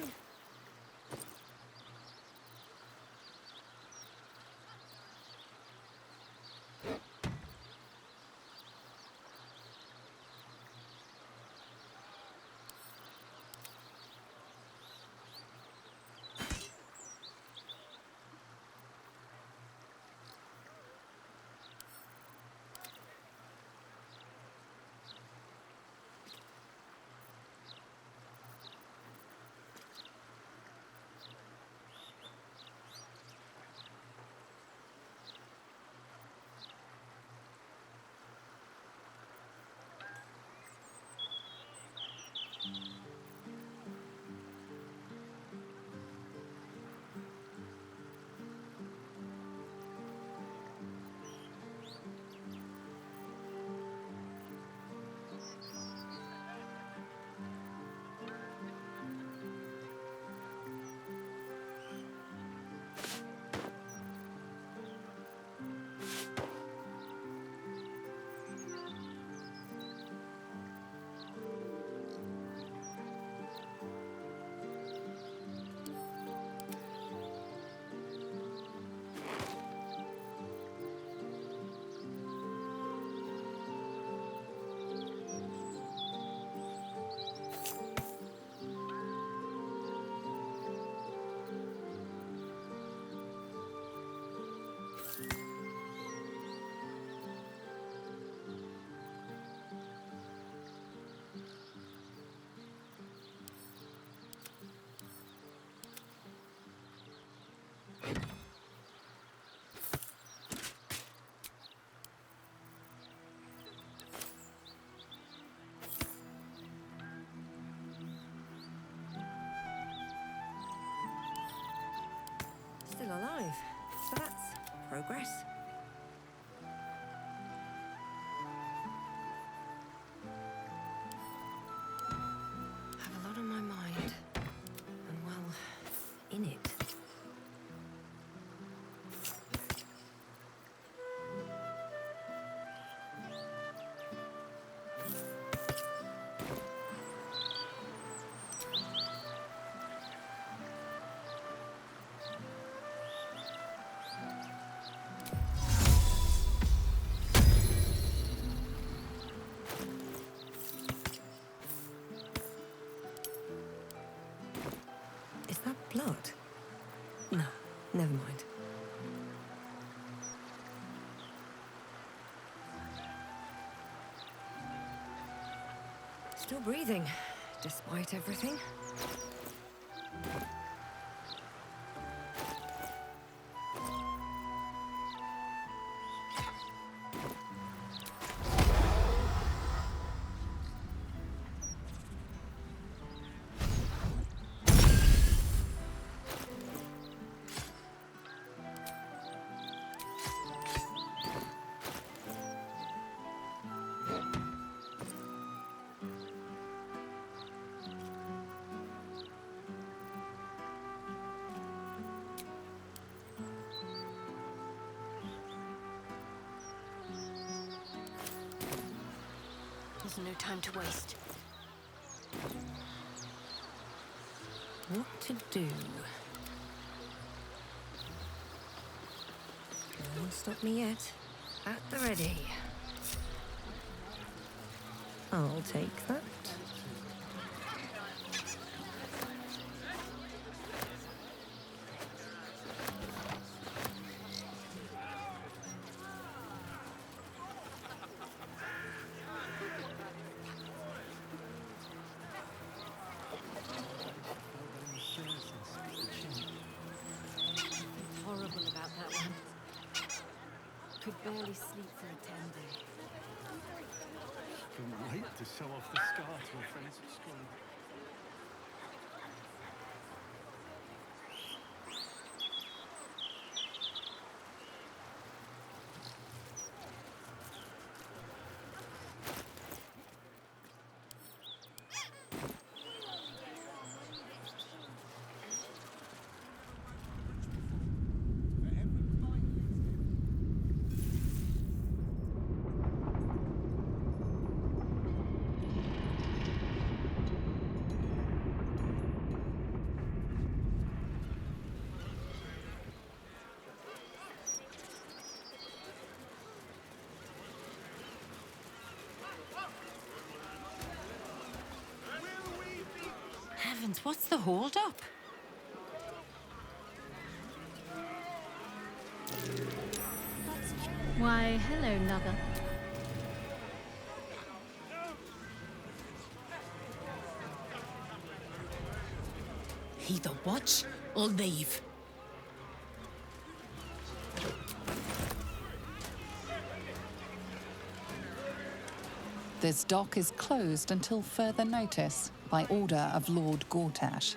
Still alive. So that's progress. Have a lot on my mind. And well, in it. Is that blood? No, never mind. Still breathing, despite everything. no time to waste. What to do? No one stop me yet. At the ready. I'll take that. Horrible about that one. Could barely sleep for a 10-day. Couldn't wait to show off the scar to her friends at school. Heavens, what's the hold-up? Why, hello, lover. Either watch or leave. This dock is closed until further notice by order of Lord Gortash.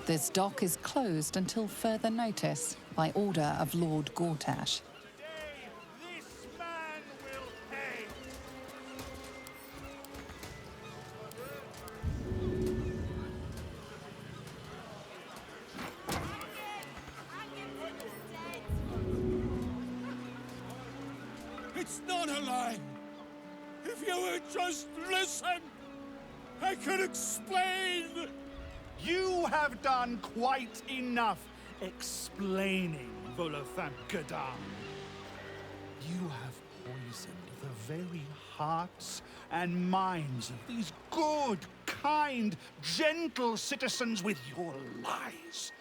This dock is closed until further notice by order of Lord Gortash. It's not a lie. If you would just listen, I could explain. You have done quite enough explaining, Volo Executioners. You have poisoned the very hearts and minds of these good, kind, gentle citizens with your lies,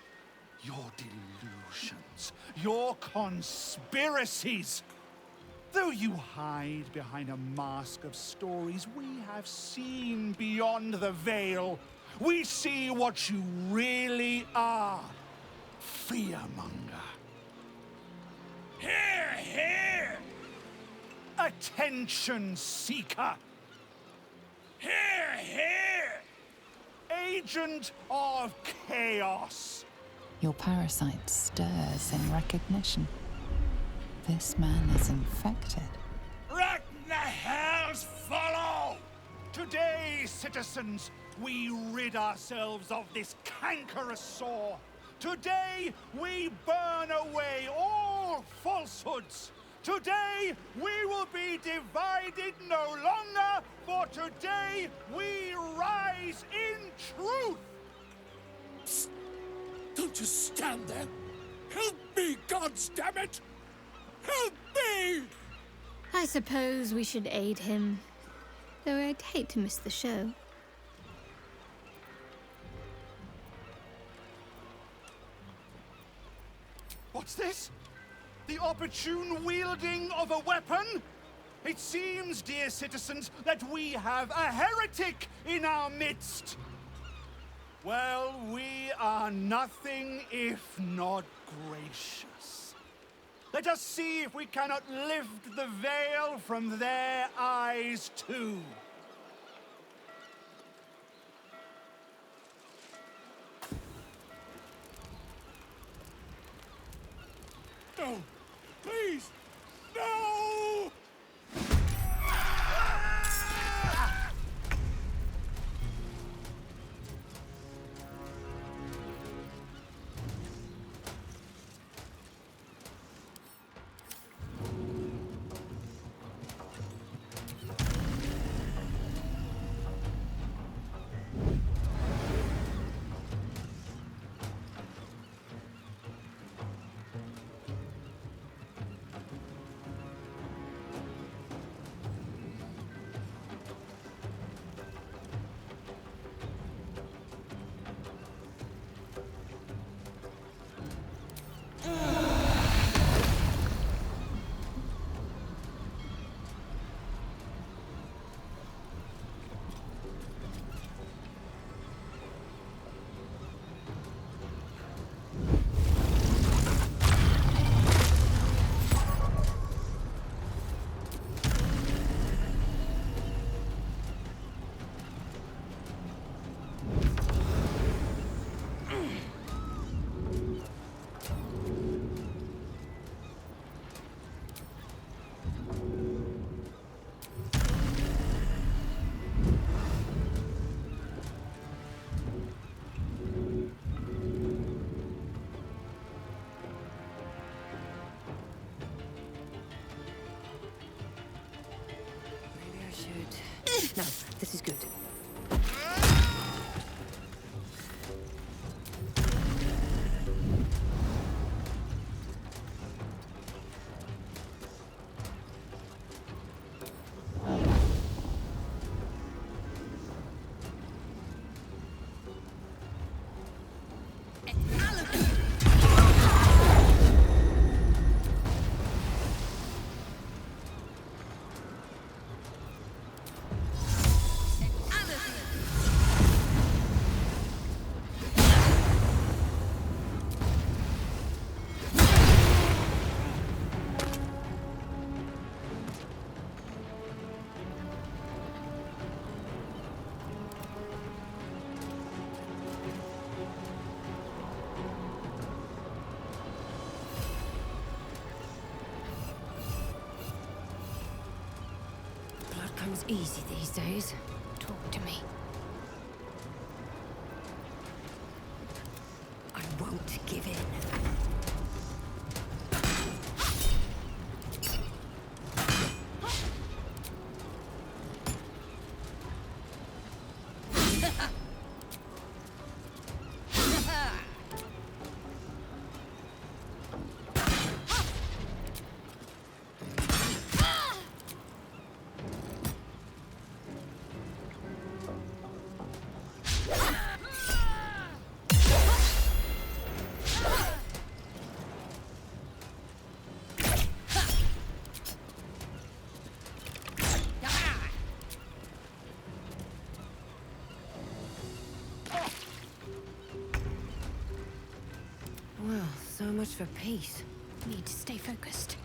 your delusions, your conspiracies. Though you hide behind a mask of stories, we have seen beyond the veil. We see what you really are. Fearmonger. Hear, hear! Attention seeker. Hear, hear! Agent of chaos. Your parasite stirs in recognition. This man is infected. Hells follow! Today, citizens, we rid ourselves of this cankerous sore. Today, we burn away all falsehoods. Today, we will be divided no longer, for today, we rise in truth. Psst. Don't just stand there. Help me, goddammit! Help me! I suppose we should aid him, though I'd hate to miss the show. What's this? The opportune wielding of a weapon? It seems, dear citizens, that we have a heretic in our midst. Well, we are nothing if not gracious. Let us see if we cannot lift the veil from their eyes too. No! Please! No! No, this is good. Comes easy these days. Talk to me. I won't give in. Well, so much for peace. Need to stay focused.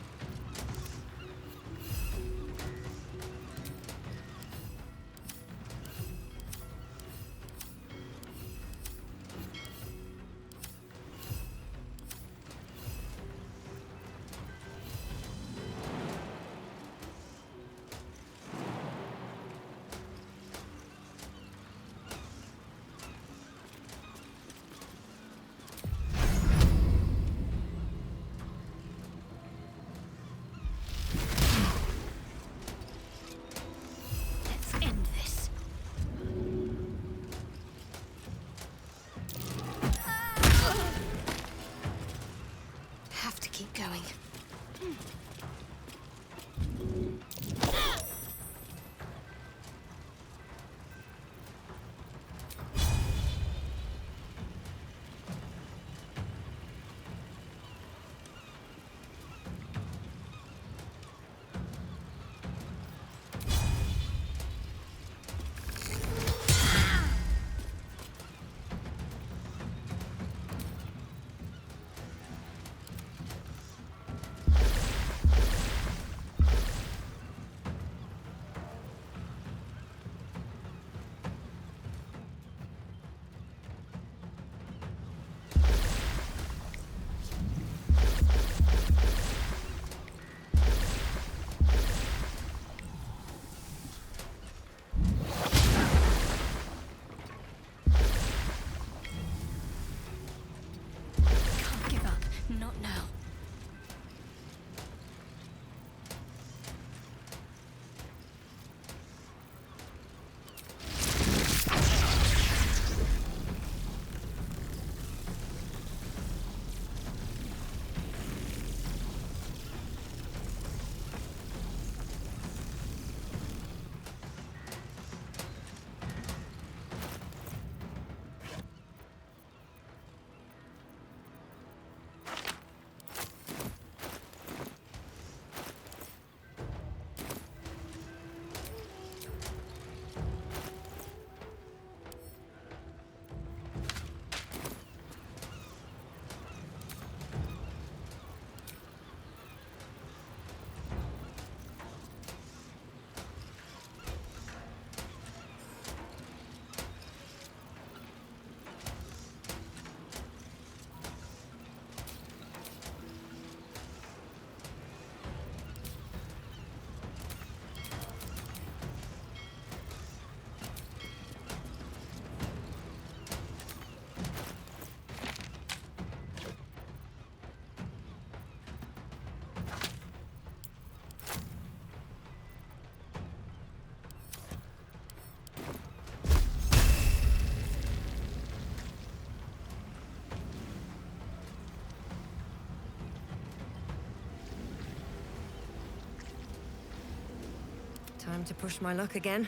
Time to push my luck again.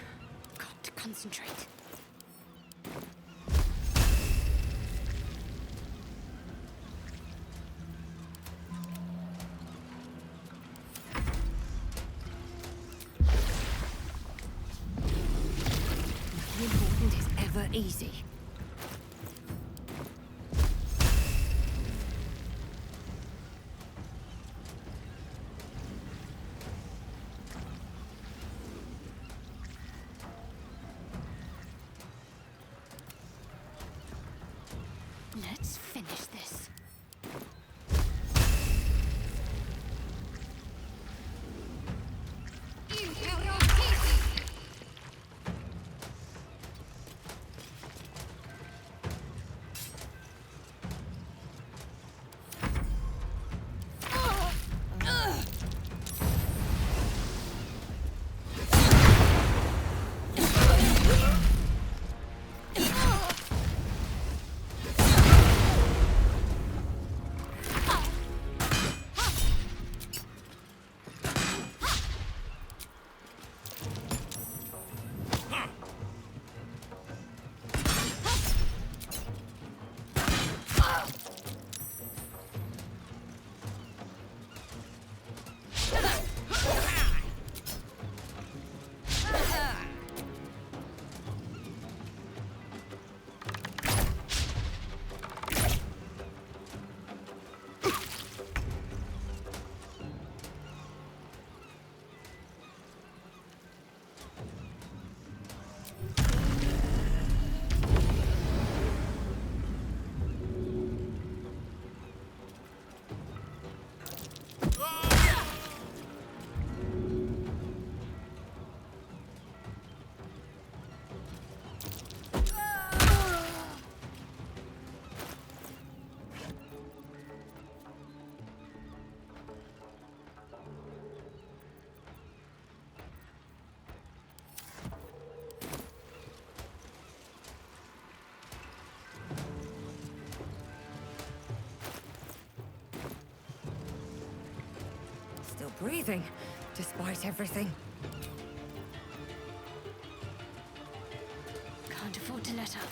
Got to concentrate. Nothing important is ever easy. Let's finish this. Still breathing, despite everything. Can't afford to let up.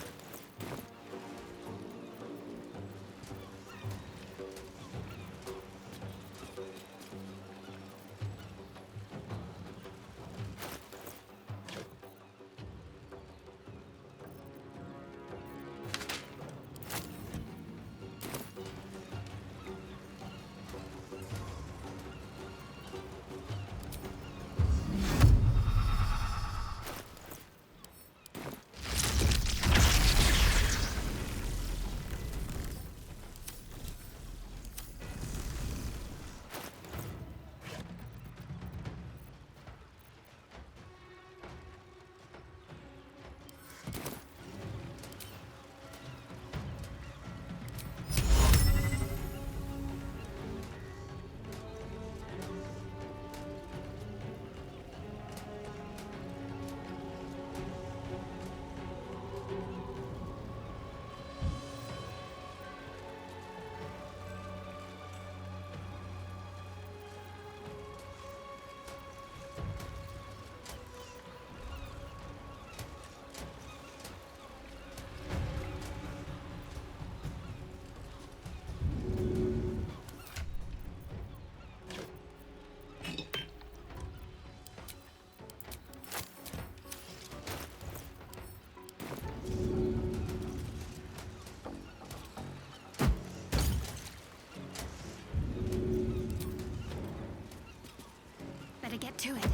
Better get to it.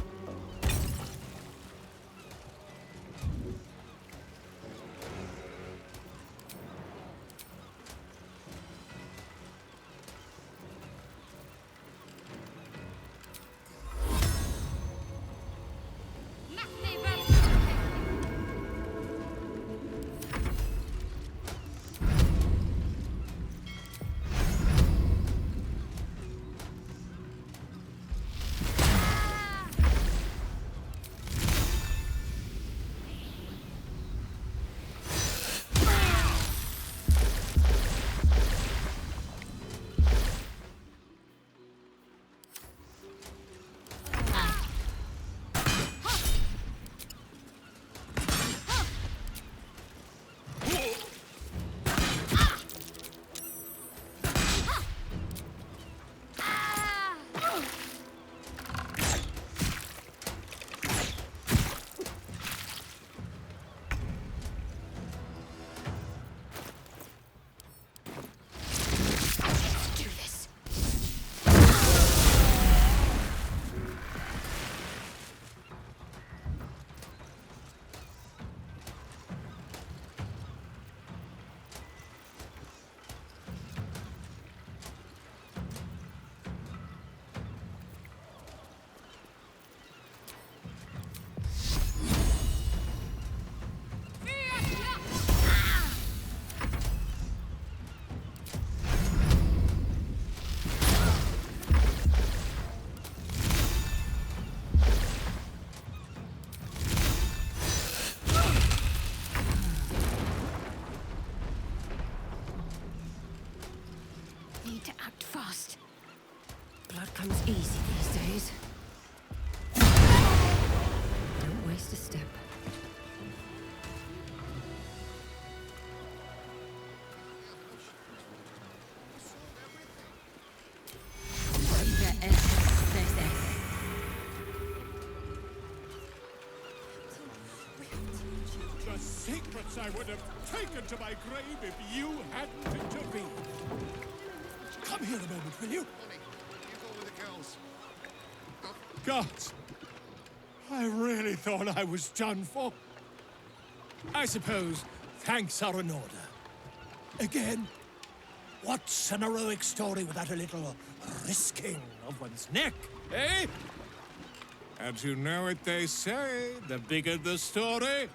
the secrets I would have taken to my grave if you hadn't intervened. Come here a moment, will you? Bonnie, you go with the girls. Gods, I really thought I was done for. I suppose thanks are in order. Again, what's an heroic story without a little risking of one's neck, eh? And you know what they say, the bigger the story,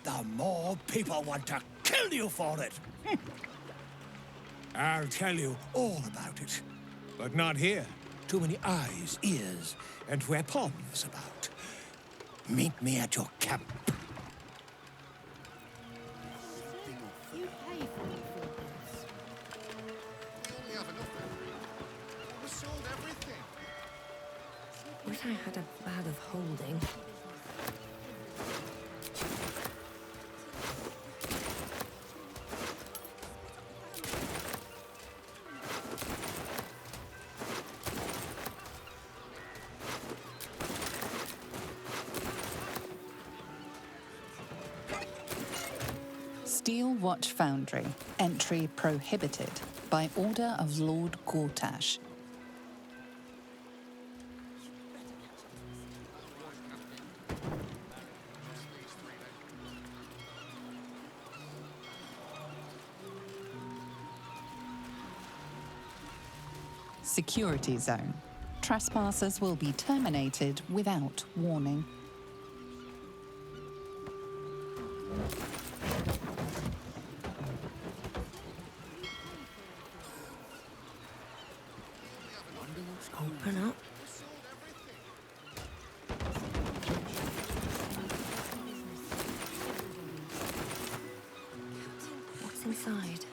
the more people want to kill you for it. I'll tell you all about it, but not here. Too many eyes, ears, and weapons about. Meet me at your camp. You pay for this. We have enough everything. We sold everything. Wish I had a bag of holding. Steel Watch Foundry. Entry prohibited by order of Lord Gortash. Security zone. Trespassers will be terminated without warning. Open up. What's inside?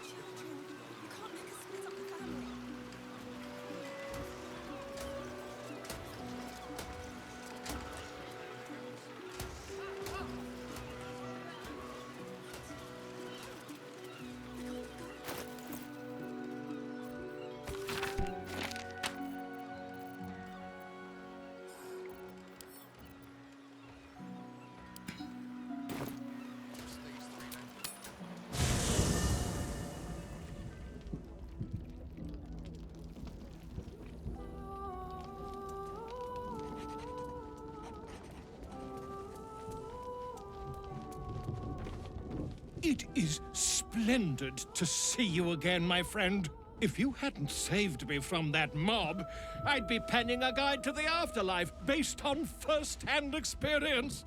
It is splendid to see you again, my friend. If you hadn't saved me from that mob, I'd be penning a guide to the afterlife based on first-hand experience.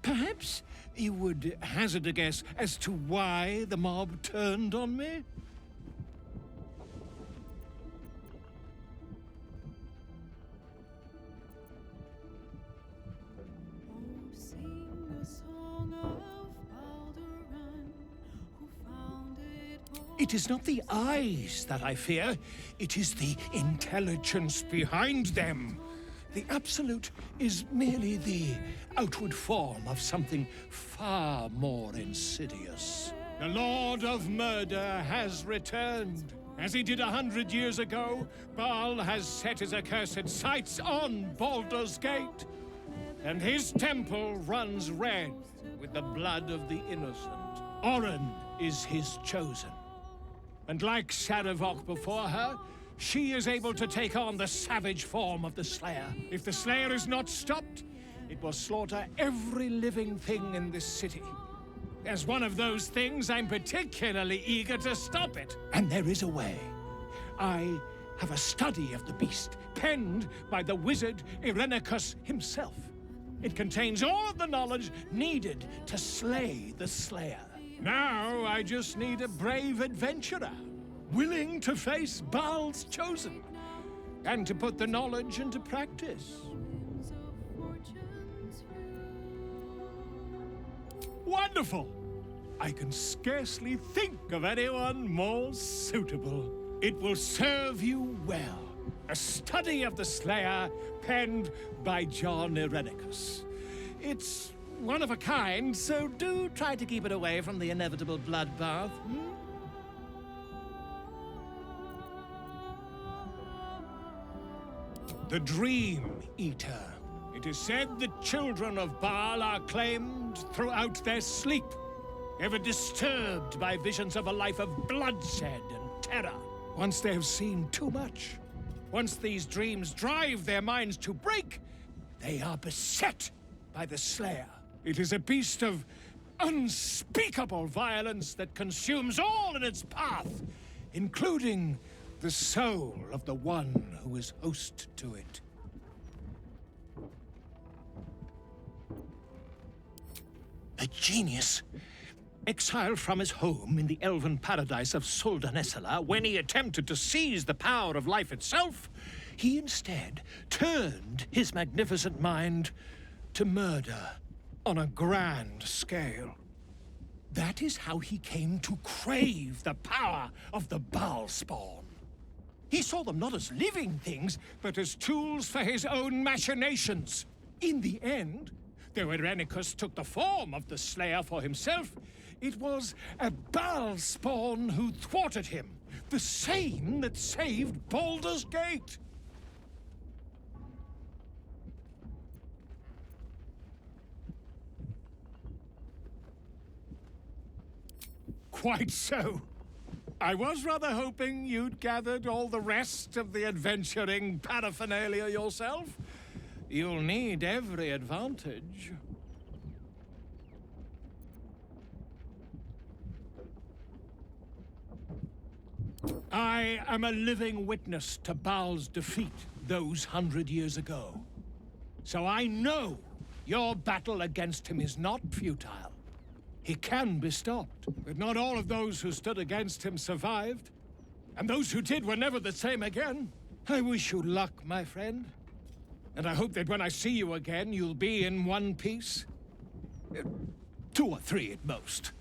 Perhaps you would hazard a guess as to why the mob turned on me? It is not the eyes that I fear, it is the intelligence behind them. The Absolute is merely the outward form of something far more insidious. The Lord of Murder has returned. As he did 100 years ago, Baal has set his accursed sights on Baldur's Gate. And his temple runs red with the blood of the innocent. Oren is his chosen. And like Saravok before her, she is able to take on the savage form of the Slayer. If the Slayer is not stopped, it will slaughter every living thing in this city. As one of those things, I'm particularly eager to stop it. And there is a way. I have a study of the beast, penned by the wizard Irenicus himself. It contains all of the knowledge needed to slay the Slayer. Now, I just need a brave adventurer, willing to face Baal's chosen, and to put the knowledge into practice. Wonderful! I can scarcely think of anyone more suitable. It will serve you well. A study of the Slayer, penned by John Irenicus. It's one of a kind, so do try to keep it away from the inevitable bloodbath. The Dream Eater. It is said the children of Baal are claimed throughout their sleep. ever disturbed by visions of a life of bloodshed and terror. Once they have seen too much, once these dreams drive their minds to break, they are beset by the Slayer. It is a beast of unspeakable violence that consumes all in its path, including the soul of the one who is host to it. A genius, exiled from his home in the elven paradise of Soldanessala, when he attempted to seize the power of life itself, he instead turned his magnificent mind to murder on a grand scale. That is how he came to crave the power of the Baalspawn. He saw them not as living things, but as tools for his own machinations. In the end, though Irenicus took the form of the Slayer for himself, it was a Baalspawn who thwarted him, the same that saved Baldur's Gate. Quite so. I was rather hoping you'd gathered all the rest of the adventuring paraphernalia yourself. You'll need every advantage. I am a living witness to Baal's defeat those 100 years ago. So I know your battle against him is not futile. He can be stopped, but not all of those who stood against him survived. And those who did were never the same again. I wish you luck, my friend. And I hope that when I see you again, you'll be in one piece. 2 or 3 at most.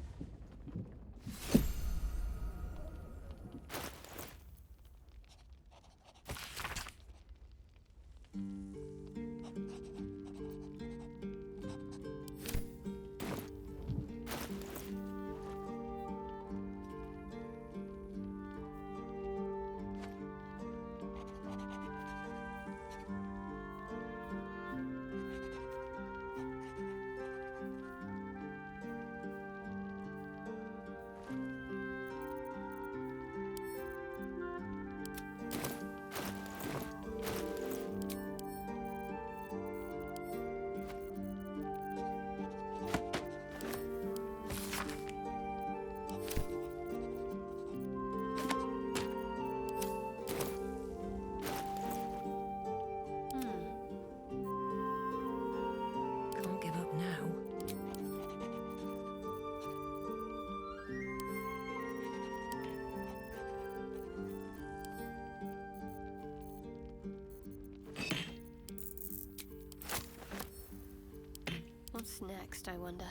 What's next, I wonder?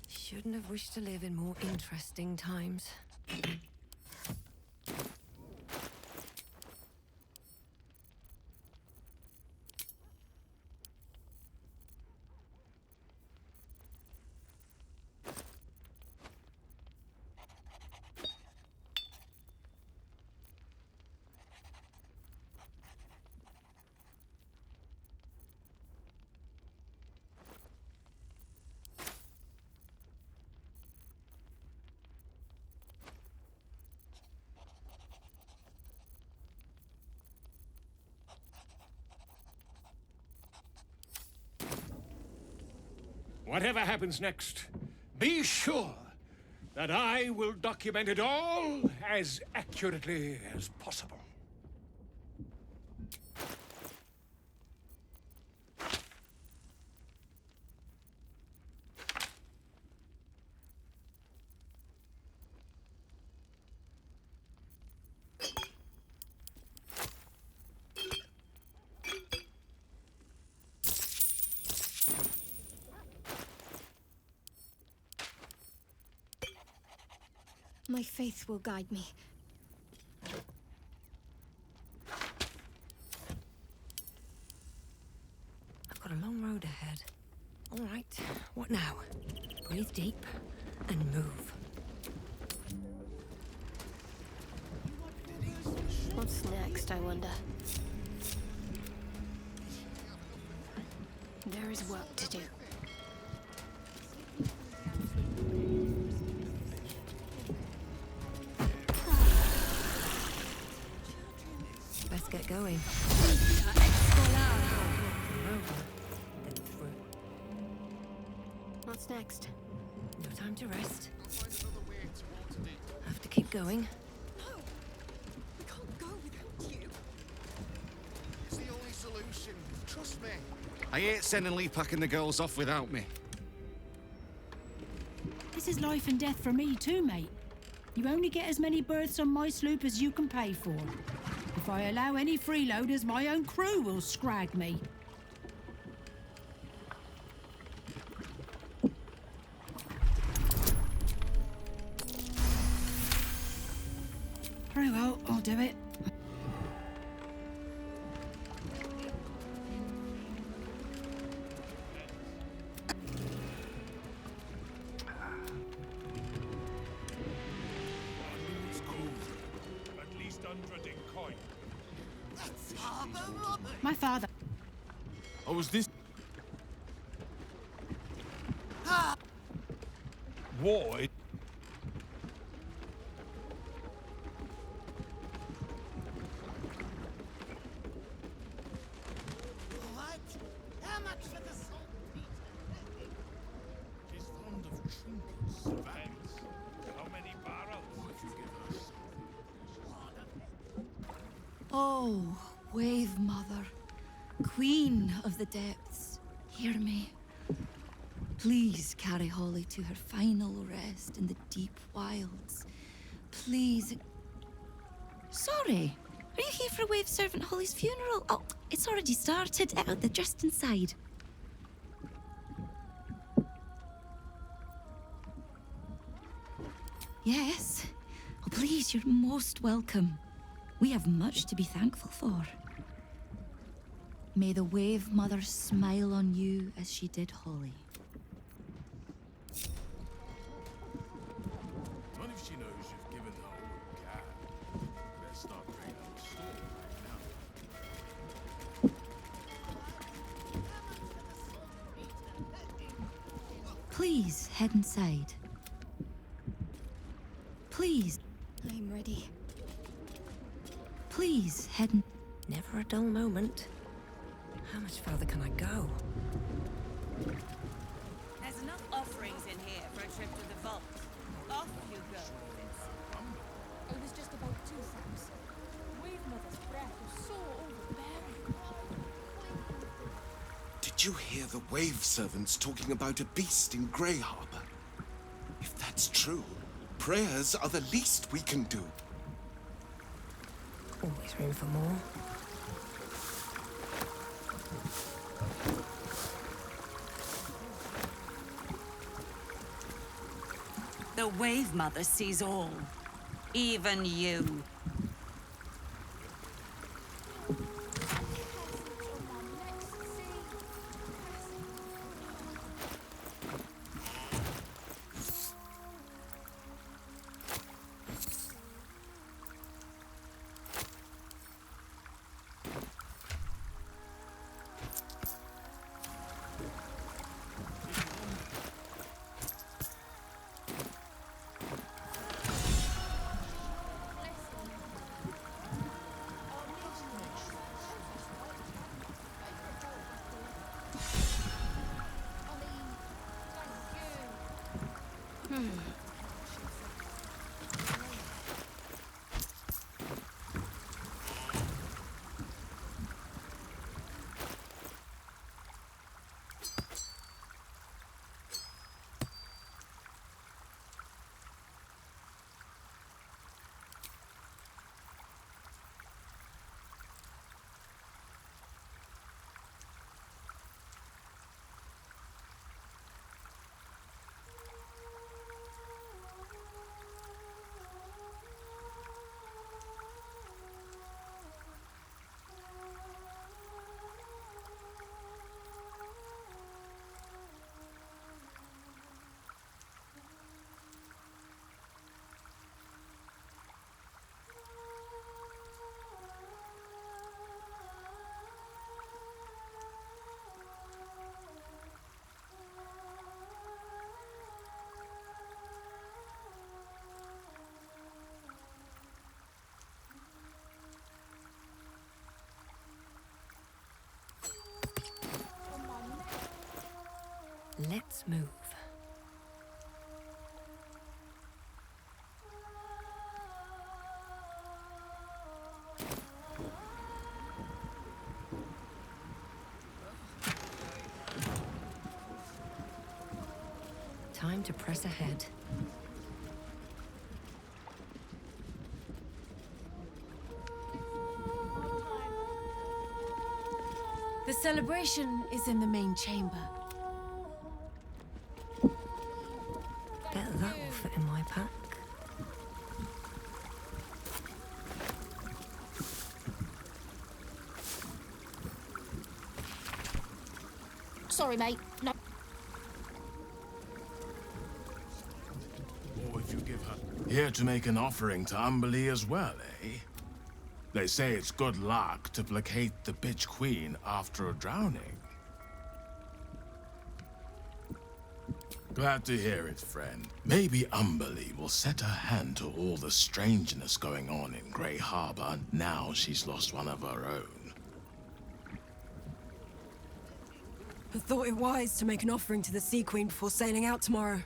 Shouldn't have wished to live in more interesting times. Whatever happens next, be sure that I will document it all as accurately as possible. My faith will guide me. I've got a long road ahead. All right, what now? Breathe deep and move. What's next, I wonder? There There is work to do. Best get going. What's next? No time to rest. Have to keep going. We can't go without you. It's the only solution. Trust me. I hate sending Lepak and the girls off without me. This is life and death for me too, mate. You only get as many berths on my sloop as you can pay for. If I allow any freeloaders, my own crew will scrag me. Very well, I'll do it. My father. Oh, was this? What? What? How much for the salt? She's fond of trinkets. Thanks. How many barrels? Would you give us? Oh, Wave Mother, Queen of the Depths, hear me. Please carry Holly to her final rest in the deep wilds. Please. Sorry, are you here for Wave Servant Holly's funeral? Oh, it's already started. They're just inside. Yes. Oh, please, you're most welcome. We have much to be thankful for. May the Wave Mother smile on you as she did Holly. What if she knows you've given her all you can? Let's start draining the store right now. Please head inside. Please. I'm ready. Please head in. Never a dull moment. How much further can I go? There's enough offerings in here for a trip to the vault. Off you go, Vince. It was just about 2 seconds. Wave Mother's breath was so overbearing. Did you hear the Wave Servants talking about a beast in Grey Harbor? If that's true, prayers are the least we can do. Always room for more. The Wave Mother sees all. Even you. Let's move. Time to press ahead. The celebration is in the main chamber. Bet that will fit in my pack. Sorry, mate. No. What would you give her? Here to make an offering to Umberlee as well, eh? They say it's good luck to placate the bitch queen after a drowning. Glad to hear it, friend. Maybe Umberlee will set her hand to all the strangeness going on in Grey Harbor now she's lost one of her own. I thought it wise to make an offering to the Sea Queen before sailing out tomorrow.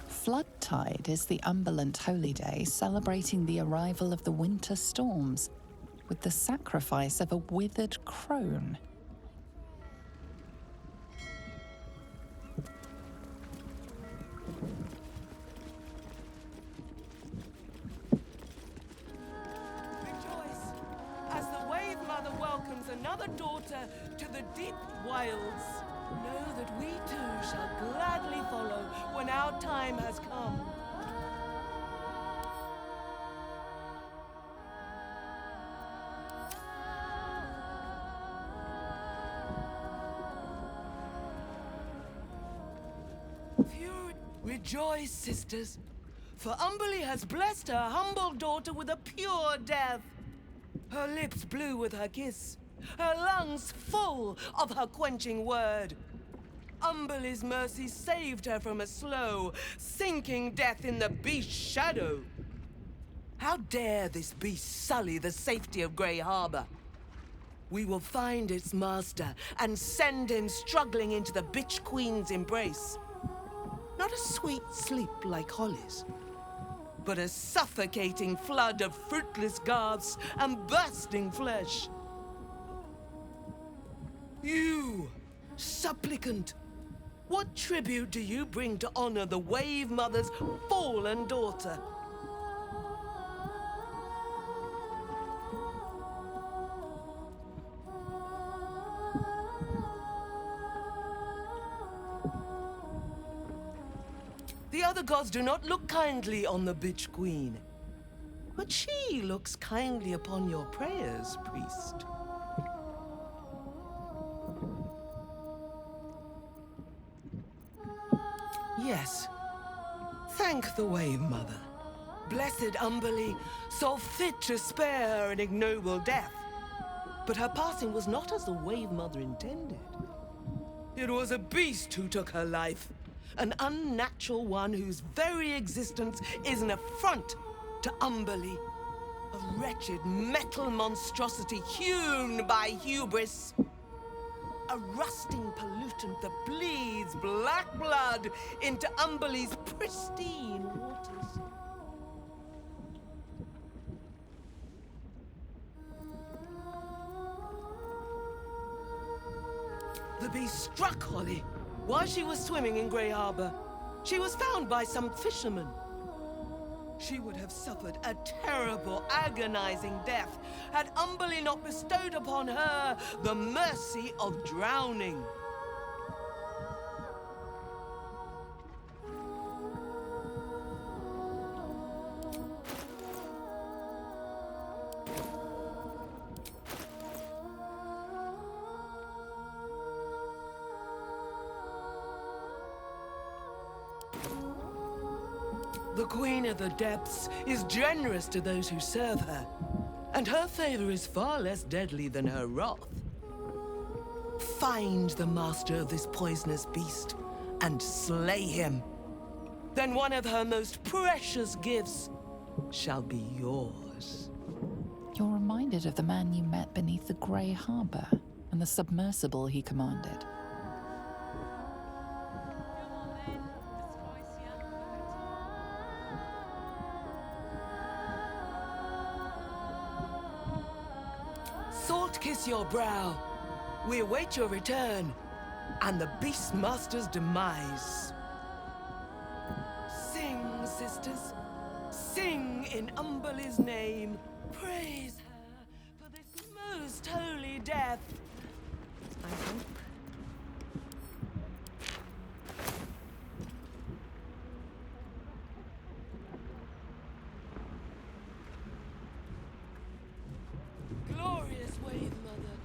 Floodtide is the Umberland holy day celebrating the arrival of the winter storms with the sacrifice of a withered crone. Rejoice as the Wave Mother welcomes another daughter to the deep wilds. Know that we too shall gladly follow when our time has come. Rejoice, sisters, for Umberlee has blessed her humble daughter with a pure death. Her lips blue with her kiss, her lungs full of her quenching word. Umberlee's mercy saved her from a slow, sinking death in the beast's shadow. How dare this beast sully the safety of Grey Harbor? We will find its master and send him struggling into the bitch queen's embrace. Not a sweet sleep like Holly's, but a suffocating flood of fruitless gasps and bursting flesh. You, supplicant, what tribute do you bring to honor the Wave Mother's fallen daughter? The other gods do not look kindly on the bitch queen, but she looks kindly upon your prayers, priest. Yes, thank the Wave Mother. Blessed Umberlee saw fit to spare her an ignoble death, but her passing was not as the Wave Mother intended. It was a beast who took her life. An unnatural one whose very existence is an affront to Umberlee. A wretched metal monstrosity hewn by hubris. A rusting pollutant that bleeds black blood into Umberlee's pristine waters. The beast struck Holly while she was swimming in Grey Harbor. She was found by some fishermen. She would have suffered a terrible, agonizing death had Umberlee not bestowed upon her the mercy of drowning. The Queen of the Depths is generous to those who serve her, and her favor is far less deadly than her wrath. Find the master of this poisonous beast and slay him. Then one of her most precious gifts shall be yours. You're reminded of the man you met beneath the Grey Harbour and the submersible he commanded. Salt kiss your brow. We await your return and the Beastmaster's demise. Sing, sisters. Sing in Umberle's name. Praise her for this most holy death. I hope. Glorious Wave Mother,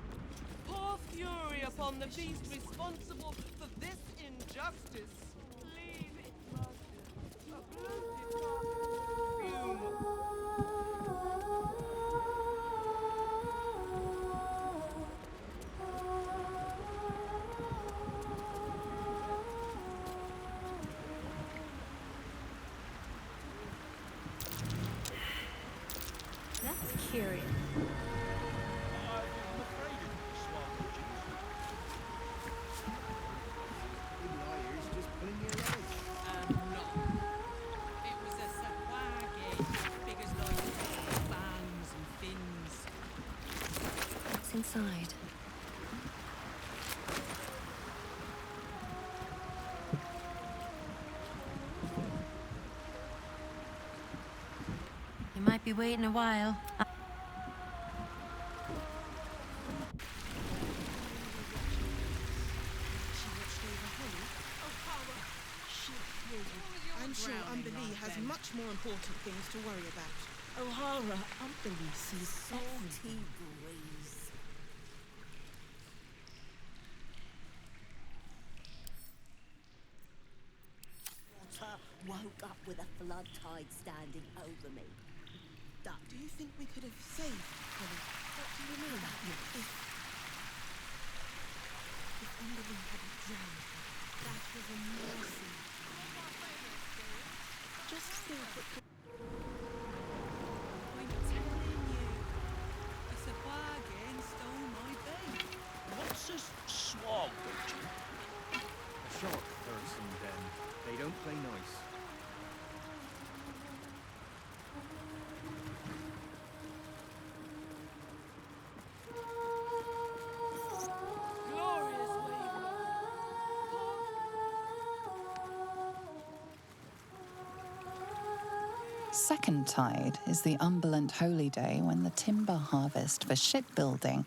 pour fury upon the beast responsible for this injustice. Leave it, Master, a bloated fume. That's curious. What's inside? You might be waiting a while. I'm sure Umberlee has much more important things to worry about. O'Hara, Umberlee sees Salty breeze. Woke up with a flood tide standing over me. Do you think we could have saved Holly? What do you mean? If Umberlee hadn't drowned her, that was a mercy. Just think what could... I'm telling you, it's a bargain stole my bait. What's a swab, Richard? A shark person, then. They don't play nice. glorious Wave Mother. Second Tide is the Umberland holy day when the timber harvest for shipbuilding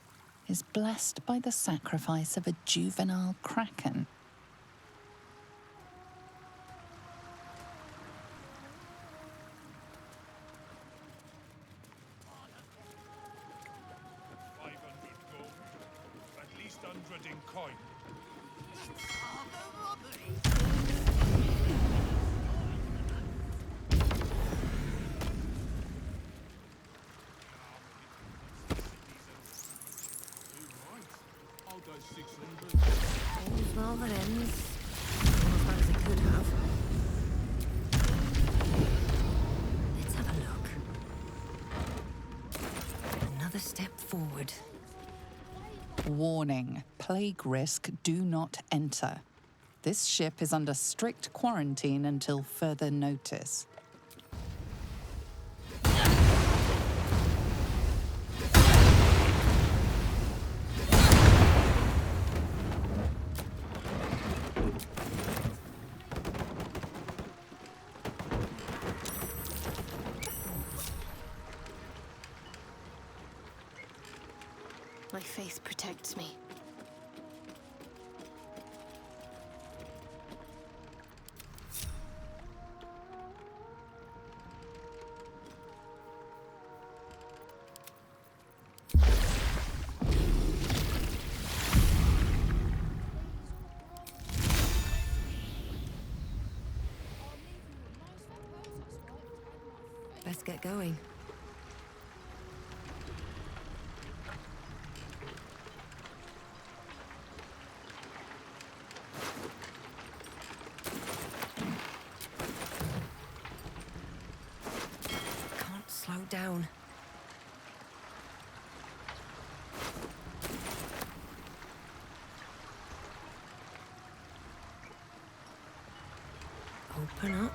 is blessed by the sacrifice of a juvenile kraken. At least 100 in coin. I'll go 600. All's well that ends. As well as it could have. Let's have a look. Another step forward. Warning, plague risk, do not enter. This ship is under strict quarantine until further notice. My faith protects me. Best get going. down. Open up.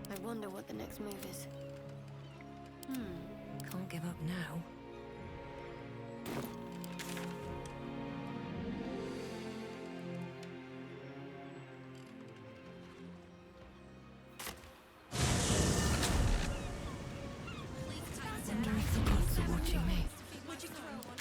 I wonder what the next move is. Can't give up now. Wonder if the gods are watching me. Would you throw one?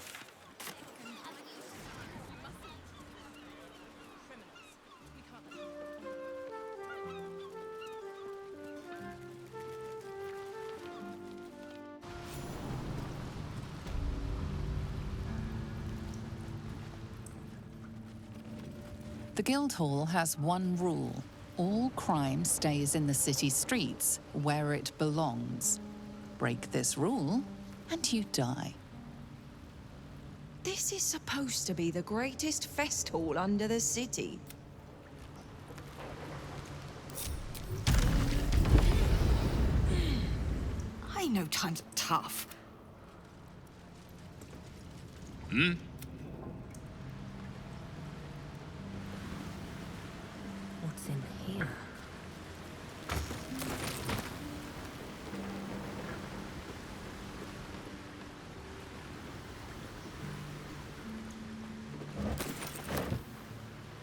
The Guildhall has one rule. All crime stays in the city streets, where it belongs. Break this rule, and you die. This is supposed to be the greatest fest hall under the city. I know times are tough. What's in here?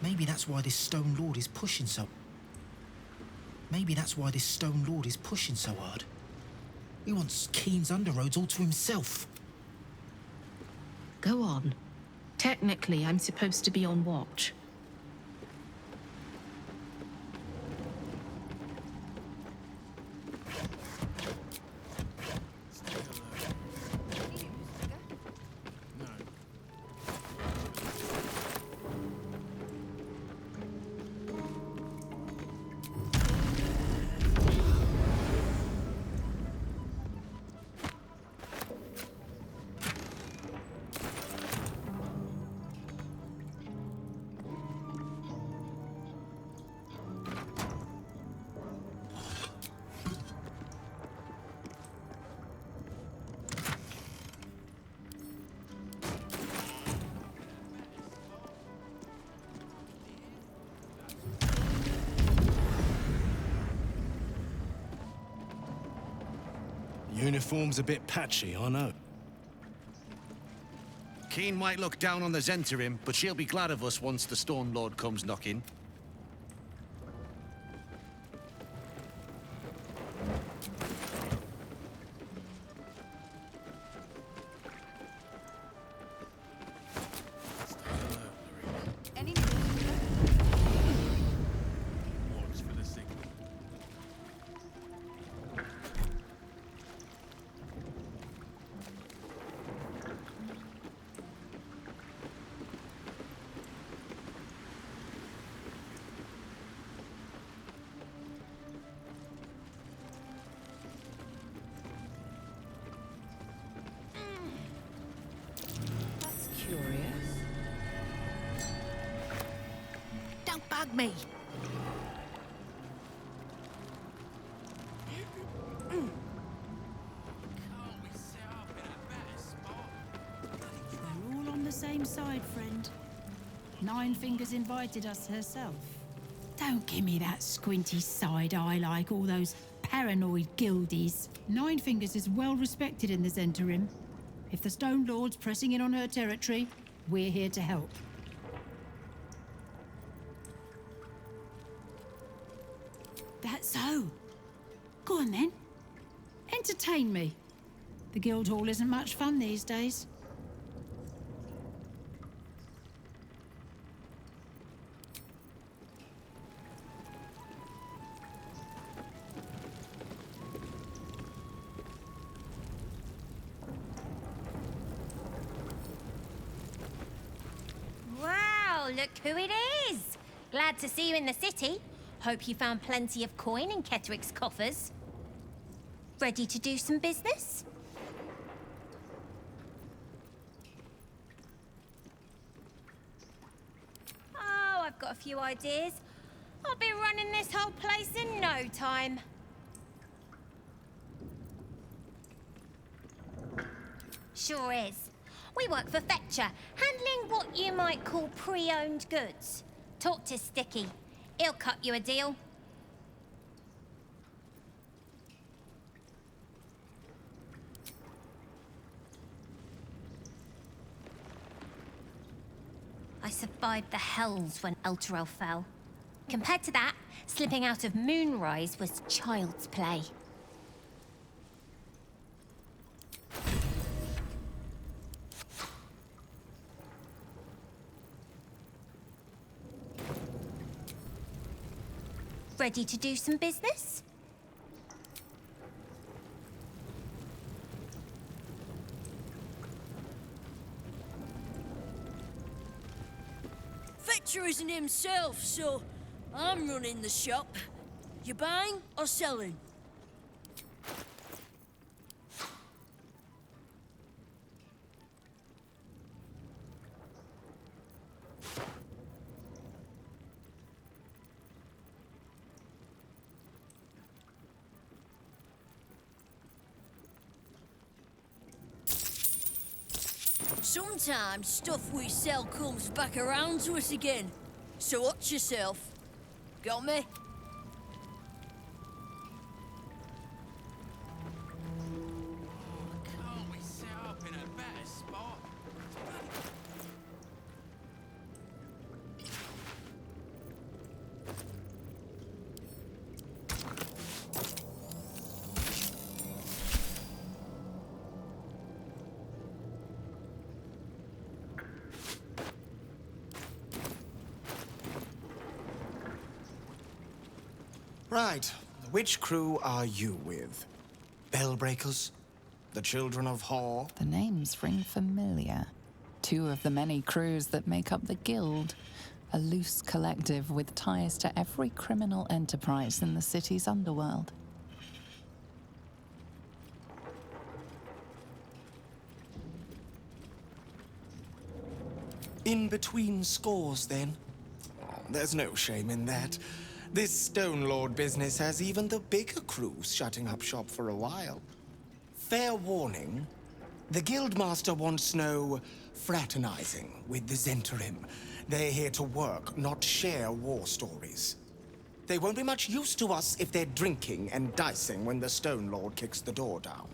Maybe that's why this Stone Lord is pushing so... Maybe that's why this Stone Lord is pushing so hard. He wants Keen's underroads all to himself. Go on. Technically, I'm supposed to be on watch. Uniform's a bit patchy, I know. Keen might look down on the Zentarim, but she'll be glad of us once the Stone Lord comes knocking. Don't bug me. We're all on the same side, friend. Nine Fingers invited us herself. Don't give me that squinty side eye like all those paranoid guildies. Nine Fingers is well respected in the Zentarim. If the Stone Lord's pressing in on her territory, we're here to help. That's so. Go on then. Entertain me. The Guildhall isn't much fun these days. Wow, look who it is! Glad to see you in the city. Hope you found plenty of coin in Ketteric's coffers. Ready to do some business? Oh, I've got a few ideas. I'll be running this whole place in no time. Sure is. We work for Fetcher, handling what you might call pre-owned goods. Talk to Sticky. He'll cut you a deal. I survived the hells when Elturel fell. Compared to that, slipping out of Moonrise was child's play. Ready to do some business? Fetcher isn't himself, so I'm running the shop. You buying or selling? Sometimes stuff we sell comes back around to us again. So watch yourself. Got me? Can't we set up in a better spot? Right. Which crew are you with? Bellbreakers? The Children of Haw? The names ring familiar. Two of the many crews that make up the Guild. A loose collective with ties to every criminal enterprise in the city's underworld. In between scores, then? Oh, there's no shame in that. This Stone Lord business has even the bigger crews shutting up shop for a while. Fair warning, the Guildmaster wants no fraternizing with the Zentarim. They're here to work, not share war stories. They won't be much use to us if they're drinking and dicing when the Stone Lord kicks the door down.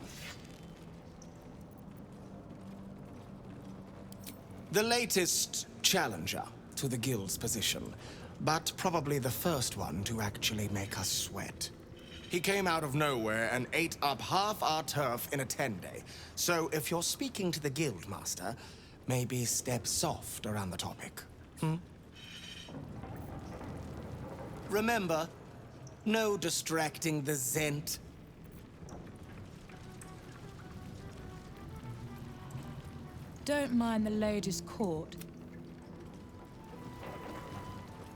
The latest challenger to the Guild's position, but probably the first one to actually make us sweat. He came out of nowhere and ate up half our turf in a 10-day. So if you're speaking to the Guildmaster, maybe step soft around the topic. Remember, no distracting the Zent. Don't mind the ladies' court.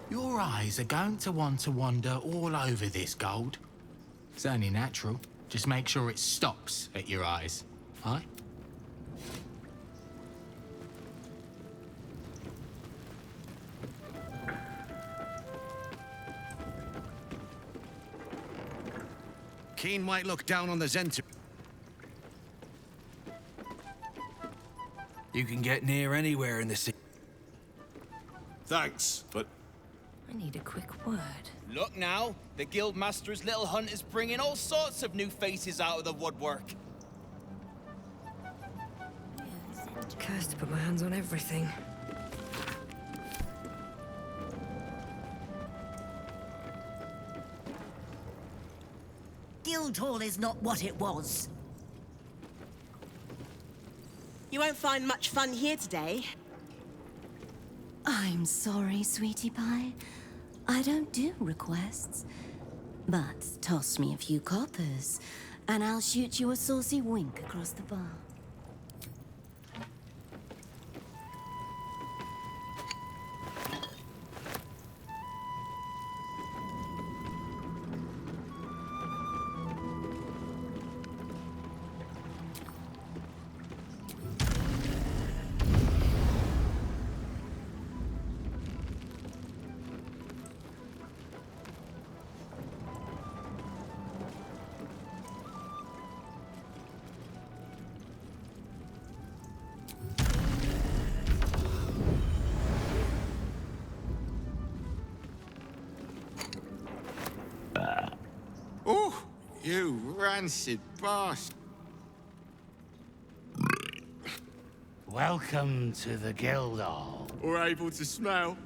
Your eyes are going to want to wander all over this gold. It's only natural. Just make sure it stops at your eyes, aye? Keen might look down on the Zent. You can get near anywhere in the city. Thanks, but I need a quick word. Look now, the Guildmaster's little hunt is bringing all sorts of new faces out of the woodwork. Cursed to put my hands on everything. Guildhall is not what it was. You won't find much fun here today. I'm sorry, sweetie pie. I don't do requests. But toss me a few coppers, and I'll shoot you a saucy wink across the bar. Oh, you rancid bastard. Welcome to the Guildhall. we're able to smell.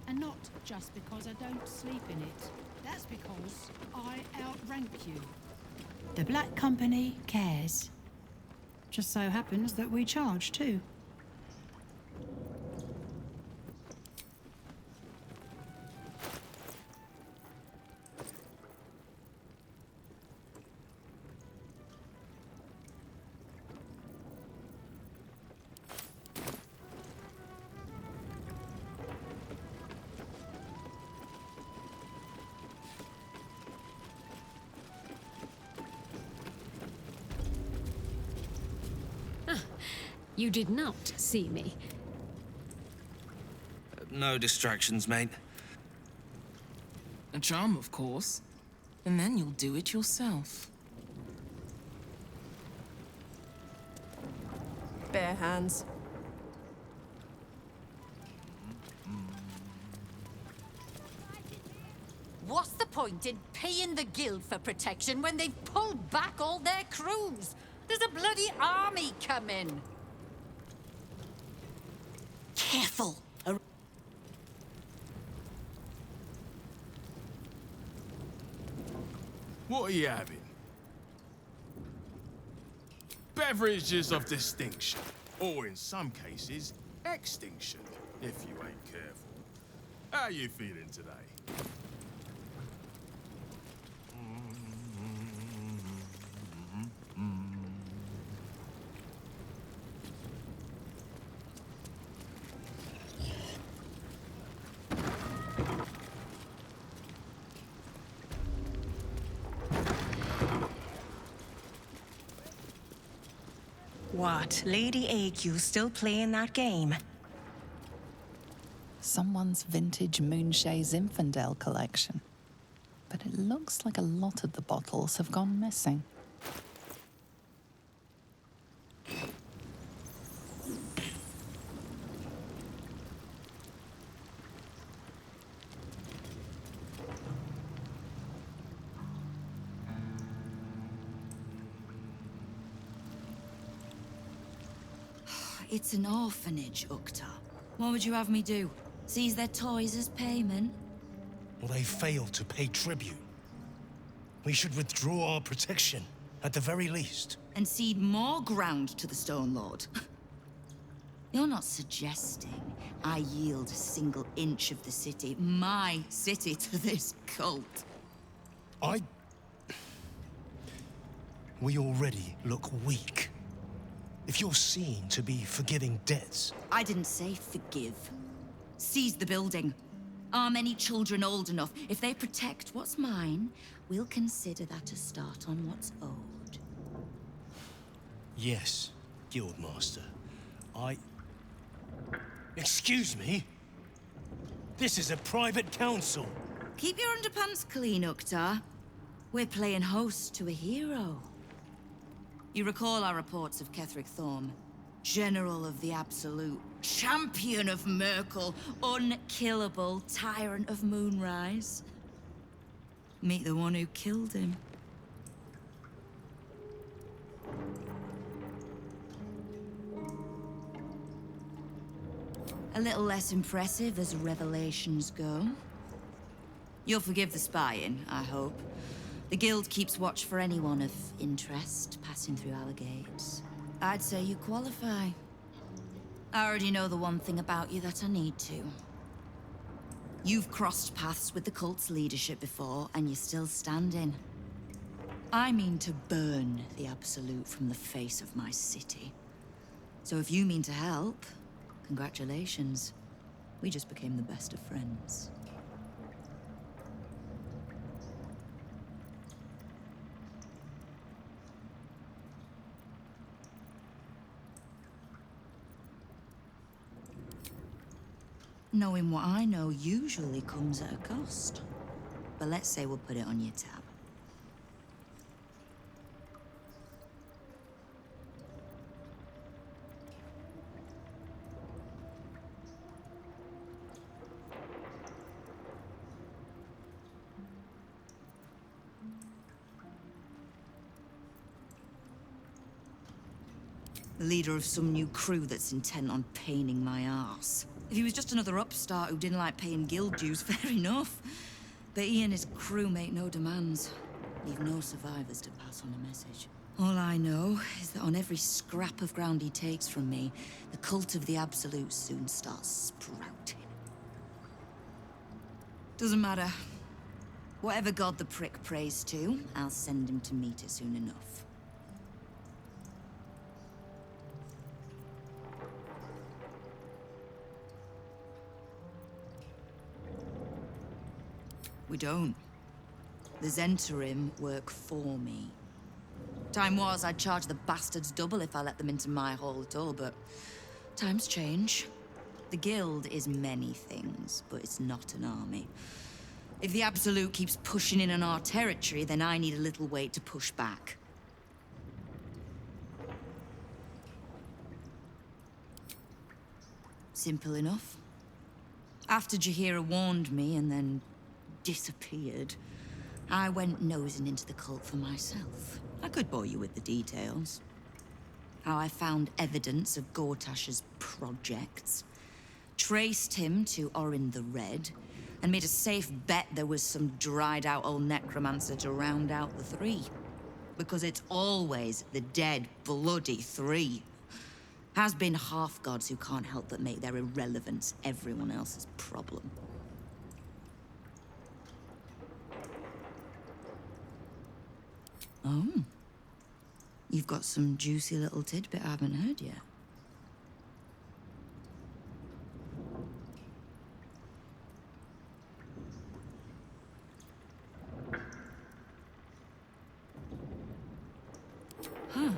And not just because I don't sleep in it. That's because I outrank you. The Black Company cares. Just so happens that we charge too. You did not see me. No distractions, mate. A charm, of course. And then you'll do it yourself. Bare hands. What's the point in paying the guild for protection when they've pulled back all their crews? There's a bloody army coming. Careful. What are you having? Beverages of distinction, or in some cases, extinction, if you ain't careful. How you feeling today? What, Lady AQ still playing that game? Someone's vintage Moonshae Zinfandel collection. But it looks like a lot of the bottles have gone missing. It's an orphanage, Ukta. What would you have me do? Seize their toys as payment? Well, they failed to pay tribute. We should withdraw our protection, at the very least. And cede more ground to the Stone Lord? You're not suggesting I yield a single inch of the city, my city, to this cult? We already look weak. If you're seen to be forgiving debts... I didn't say forgive. Seize the building. Arm any children old enough. If they protect what's mine, we'll consider that a start on what's owed. Yes, Guildmaster. Excuse me? This is a private council. Keep your underpants clean, Ukta. We're playing host to a hero. You recall our reports of Ketheric Thorm, General of the Absolute, Champion of Merkel, unkillable Tyrant of Moonrise. Meet the one who killed him. A little less impressive as revelations go. You'll forgive the spying, I hope. The Guild keeps watch for anyone of interest passing through our gates. I'd say you qualify. I already know the one thing about you that I need to. You've crossed paths with the cult's leadership before, and you're still standing. I mean to burn the Absolute from the face of my city. So if you mean to help, congratulations. We just became the best of friends. Knowing what I know usually comes at a cost. But let's say we'll put it on your tab. The leader of some new crew that's intent on paining my arse. If he was just another upstart who didn't like paying guild dues, fair enough. But he and his crew make no demands. Leave no survivors to pass on a message. All I know is that on every scrap of ground he takes from me, the cult of the Absolute soon starts sprouting. Doesn't matter. Whatever god the prick prays to, I'll send him to meet it soon enough. We don't. The Zentarim work for me. Time was, I'd charge the bastards double if I let them into my hall at all, but times change. The Guild is many things, but it's not an army. If the Absolute keeps pushing in on our territory, then I need a little weight to push back. Simple enough. After Jaheira warned me and then disappeared, I went nosing into the cult for myself. I could bore you with the details. How I found evidence of Gortash's projects, traced him to Orin the Red, and made a safe bet there was some dried-out old necromancer to round out the three. Because it's always the dead, bloody three. Has been half-gods who can't help but make their irrelevance everyone else's problem. Oh. You've got some juicy little tidbit I haven't heard yet. Huh.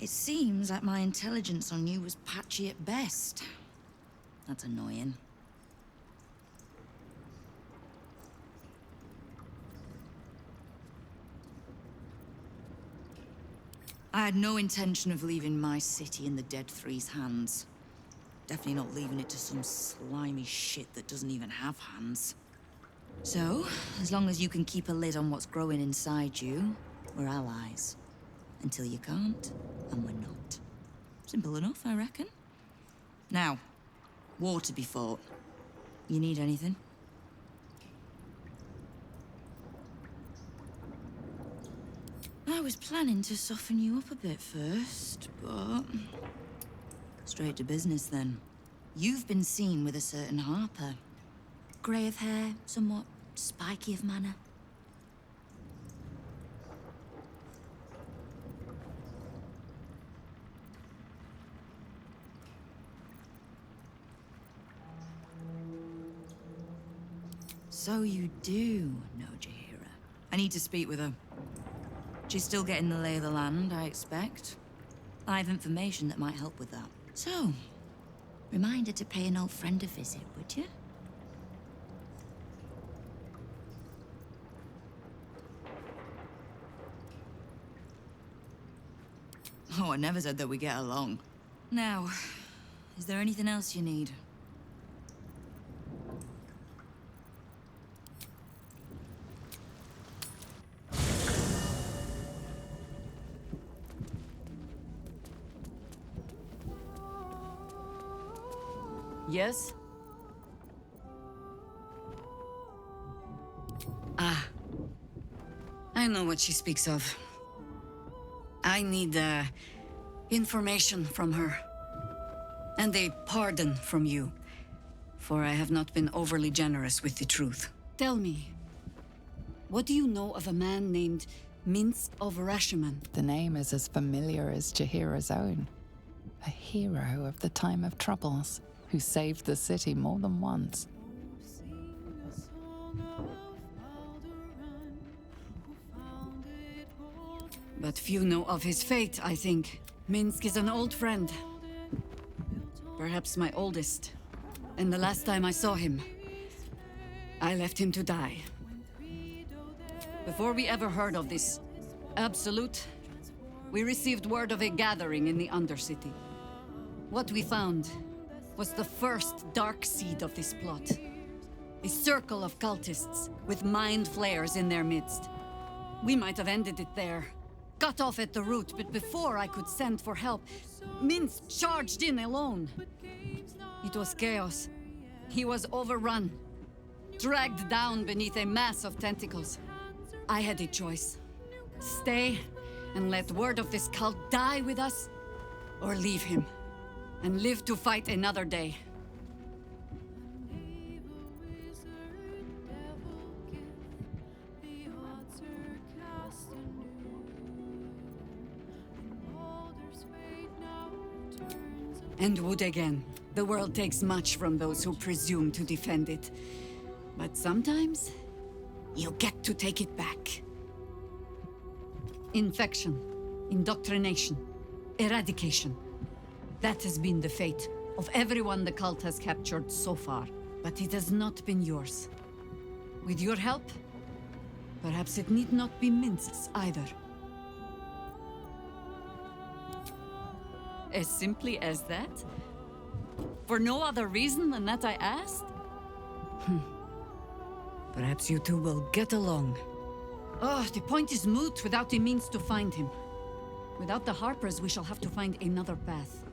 It seems like my intelligence on you was patchy at best. That's annoying. I had no intention of leaving my city in the Dead Three's hands. Definitely not leaving it to some slimy shit that doesn't even have hands. So, as long as you can keep a lid on what's growing inside you, we're allies. Until you can't, and we're not. Simple enough, I reckon. Now, war to be fought. You need anything? I was planning to soften you up a bit first, but... straight to business then. You've been seen with a certain Harper. Grey of hair, somewhat spiky of manner. So you do know Jaheira. I need to speak with her. She's still getting the lay of the land, I expect. I have information that might help with that. So, remind her to pay an old friend a visit, would you? Oh, I never said that we get along. Now, is there anything else you need? Yes? Ah. I know what she speaks of. I need, information from her. And a pardon from you. For I have not been overly generous with the truth. Tell me, what do you know of a man named Minsk of Rashiman? The name is as familiar as Jaheira's own. A hero of the time of troubles, who saved the city more than once. But few know of his fate, I think. Minsk is an old friend. Perhaps my oldest. And the last time I saw him, I left him to die. Before we ever heard of this Absolute, we received word of a gathering in the Undercity. What we found was the first dark seed of this plot. A circle of cultists with mind flayers in their midst. We might have ended it there, cut off at the root, but before I could send for help, Minsk charged in alone. It was chaos. He was overrun, dragged down beneath a mass of tentacles. I had a choice. Stay and let word of this cult die with us, or leave him and live to fight another day. And would again. The world takes much from those who presume to defend it. But sometimes, you get to take it back. Infection, indoctrination, eradication. That has been the fate of everyone the cult has captured so far. But it has not been yours. With your help, perhaps it need not be Minsk's either. As simply as that? For no other reason than that I asked? Perhaps you two will get along. Oh, the point is moot without the means to find him. Without the Harpers, we shall have to find another path.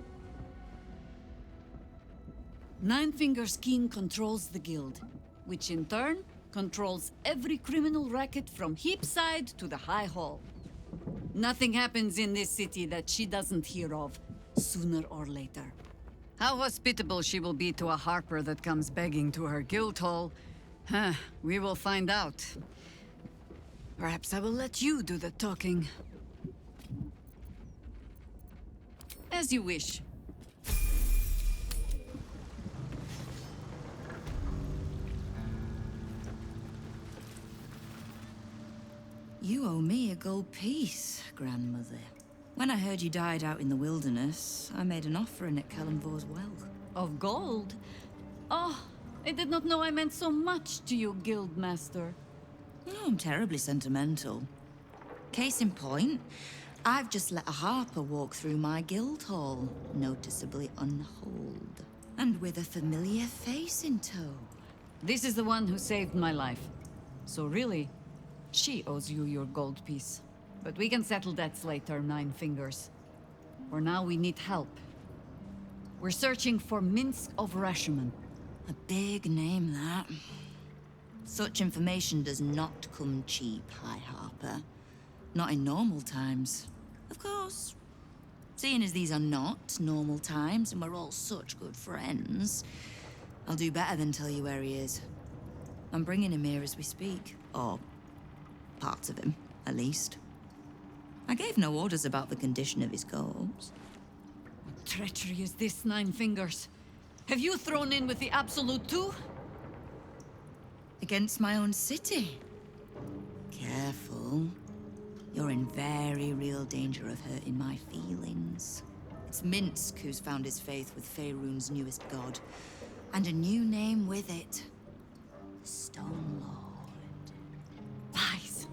Nine Fingers Keen controls the guild, which in turn controls every criminal racket from Heapside to the High Hall. Nothing happens in this city that she doesn't hear of, sooner or later. How hospitable she will be to a Harper that comes begging to her Guildhall, we will find out. Perhaps I will let you do the talking. As you wish. You owe me a gold piece, grandmother. When I heard you died out in the wilderness, I made an offering at Kellenvor's well. Of gold? Oh, I did not know I meant so much to you, Guildmaster. Oh, I'm terribly sentimental. Case in point, I've just let a harper walk through my Guildhall, noticeably unholed, and with a familiar face in tow. This is the one who saved my life. So really, she owes you your gold piece. But we can settle debts later, Nine Fingers. For now, we need help. We're searching for Minsk of Rashomon. A big name, that. Such information does not come cheap, High Harper. Not in normal times. Of course. Seeing as these are not normal times and we're all such good friends, I'll do better than tell you where he is. I'm bringing him here as we speak. Or parts of him, at least. I gave no orders about the condition of his corpse. What treachery is this, Nine Fingers? Have you thrown in with the Absolute too? Against my own city. Careful. You're in very real danger of hurting my feelings. It's Minsk who's found his faith with Faerun's newest god. And a new name with it. The Stone Lord. Lies.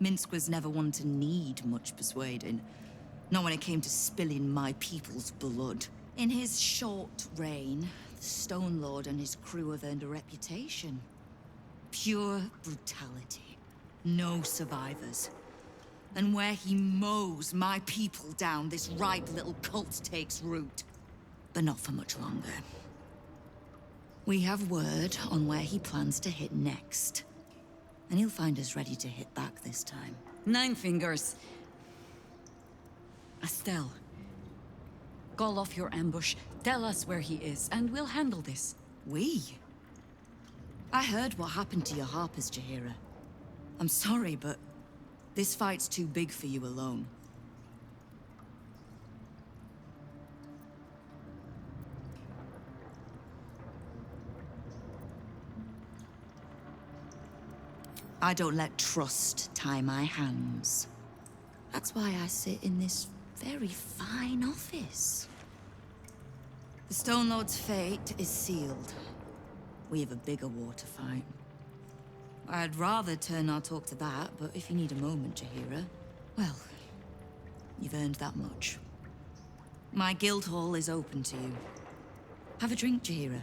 Minsk was never one to need much persuading. Not when it came to spilling my people's blood. In his short reign, the Stone Lord and his crew have earned a reputation. Pure brutality. No survivors. And where he mows my people down, this ripe little cult takes root. But not for much longer. We have word on where he plans to hit next. And he'll find us ready to hit back this time. Nine Fingers. Estelle. Call off your ambush, tell us where he is, and we'll handle this. We? I heard what happened to your harpers, Jaheira. I'm sorry, but this fight's too big for you alone. I don't let trust tie my hands. That's why I sit in this very fine office. The Stone Lord's fate is sealed. We have a bigger war to fight. I'd rather turn our talk to that, but if you need a moment, Jaheira, well, you've earned that much. My Guildhall is open to you. Have a drink, Jaheira.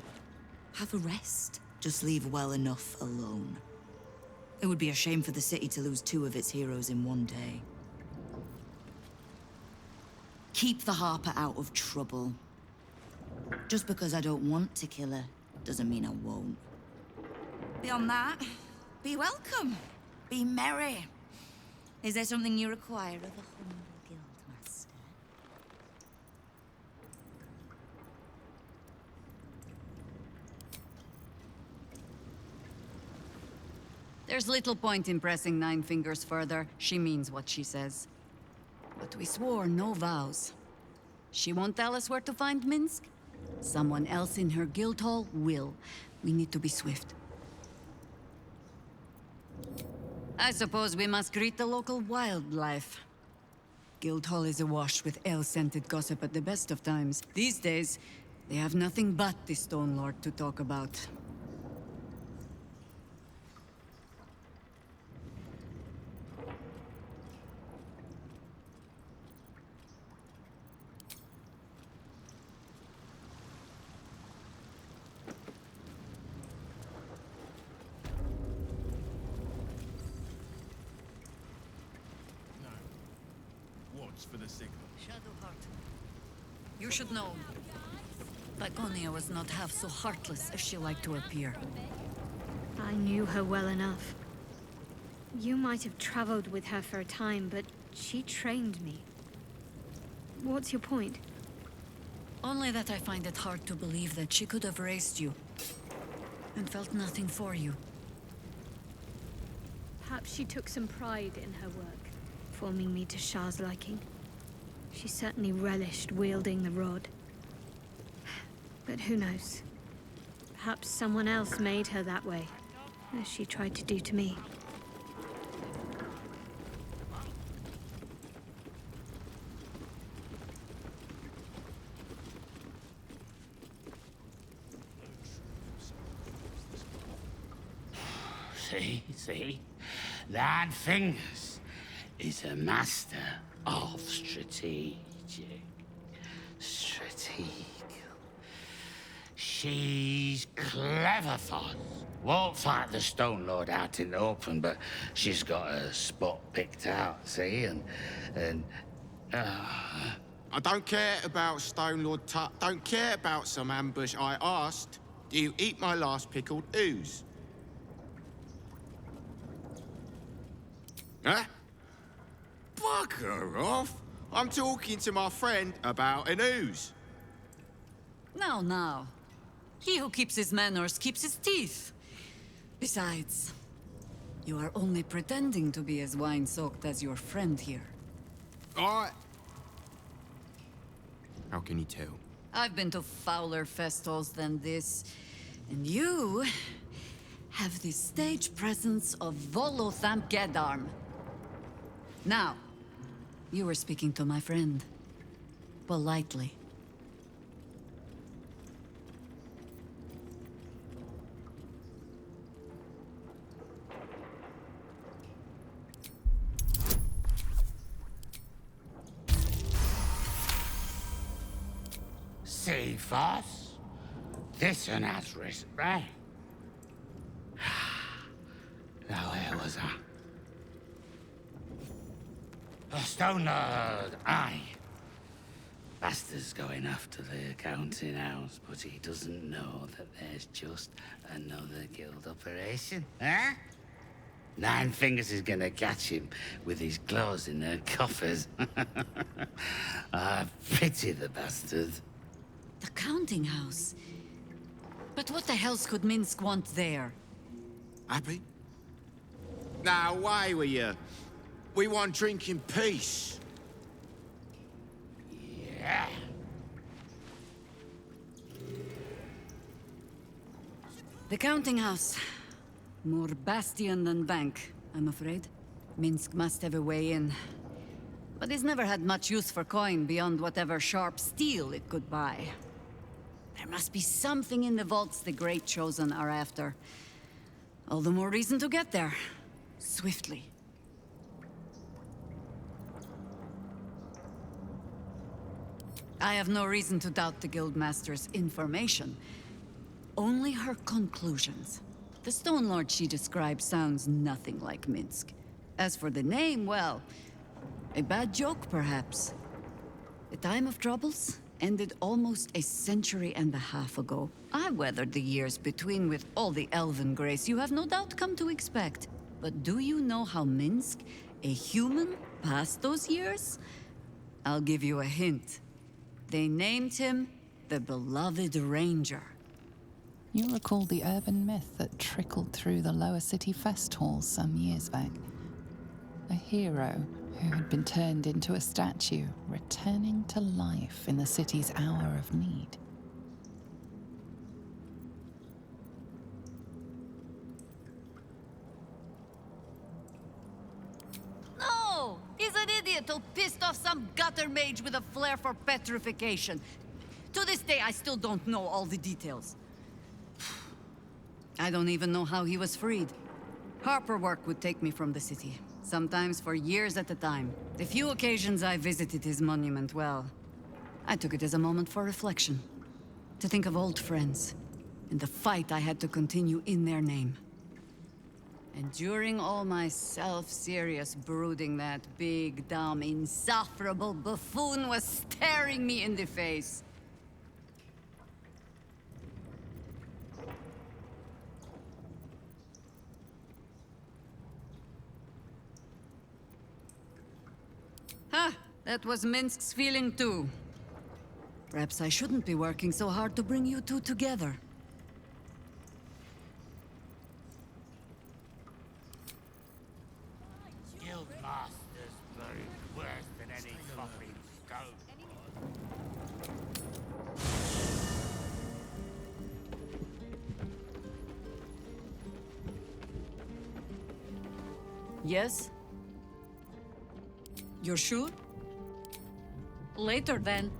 Have a rest. Just leave well enough alone. It would be a shame for the city to lose 2 of its heroes in one day. Keep the Harper out of trouble. Just because I don't want to kill her, doesn't mean I won't. Beyond that, be welcome. Be merry. Is there something you require of a humble guildmaster? There's little point in pressing Nine Fingers further. She means what she says. But we swore no vows. She won't tell us where to find Minsk? Someone else in her Guildhall will. We need to be swift. I suppose we must greet the local wildlife. Guildhall is awash with ale-scented gossip at the best of times. These days, they have nothing but the Stone Lord to talk about. For the signal. You should know, Laconia was not half so heartless as she liked to appear. I knew her well enough. You might have traveled with her for a time, but she trained me. What's your point? Only that I find it hard to believe that she could have raised you and felt nothing for you. Perhaps she took some pride in her work, forming me to Shah's liking. She certainly relished wielding the rod. But who knows? Perhaps someone else made her that way, as she tried to do to me. See? That Fingers is a master of strategic. She's clever, Foz. Won't fight the Stone Lord out in the open, but she's got a spot picked out, see? And I don't care about Stone Lord Tut. Don't care about some ambush. I asked, do you eat my last pickled ooze? Huh? Bugger off! I'm talking to my friend about an ooze. Now. He who keeps his manners keeps his teeth. Besides, you are only pretending to be as wine-soaked as your friend here. How can you tell? I've been to fouler festivals than this, and you have the stage presence of Volo Executioners. Now, you were speaking to my friend. Politely. see, Foz? This one has risen, right? Now, where was I? The Stone Lord, aye. Bastard's going after the accounting house, but he doesn't know that there's just another guild operation, huh? Nine Fingers is gonna catch him with his claws in their coffers. I pity the bastard. The counting house? But what the hells could Minsk want there? Happy? Now, away with you. We want drink in peace. Yeah. The counting house. More bastion than bank, I'm afraid. Minsk must have a way in. But it's never had much use for coin beyond whatever sharp steel it could buy. There must be something in the vaults the Great Chosen are after. All the more reason to get there. Swiftly. I have no reason to doubt the Guildmaster's information. Only her conclusions. The Stone Lord she describes sounds nothing like Minsk. As for the name, well, a bad joke, perhaps. The time of troubles ended almost a century and a half ago. I weathered the years between with all the elven grace you have no doubt come to expect. But do you know how Minsk, a human, passed those years? I'll give you a hint. They named him the Beloved Ranger. You recall the urban myth that trickled through the lower city fest halls some years back. A hero who had been turned into a statue, returning to life in the city's hour of need. No! He's an idiot who pissed off some gutter mage with a flair for petrification. To this day, I still don't know all the details. I don't even know how he was freed. Harper work would take me from the city, sometimes for years at a time. The few occasions I visited his monument, well, I took it as a moment for reflection. To think of old friends, and the fight I had to continue in their name. And during all my self-serious brooding, that big, dumb, insufferable buffoon was staring me in the face. Ha! That was Minsk's feeling too. Perhaps I shouldn't be working so hard to bring you two together. Yes? You're sure? Later, then.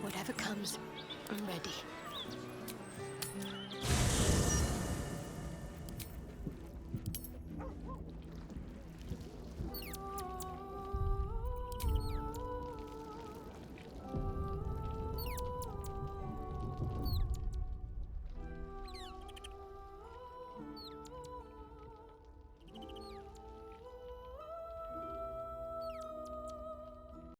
Whatever comes, I'm ready.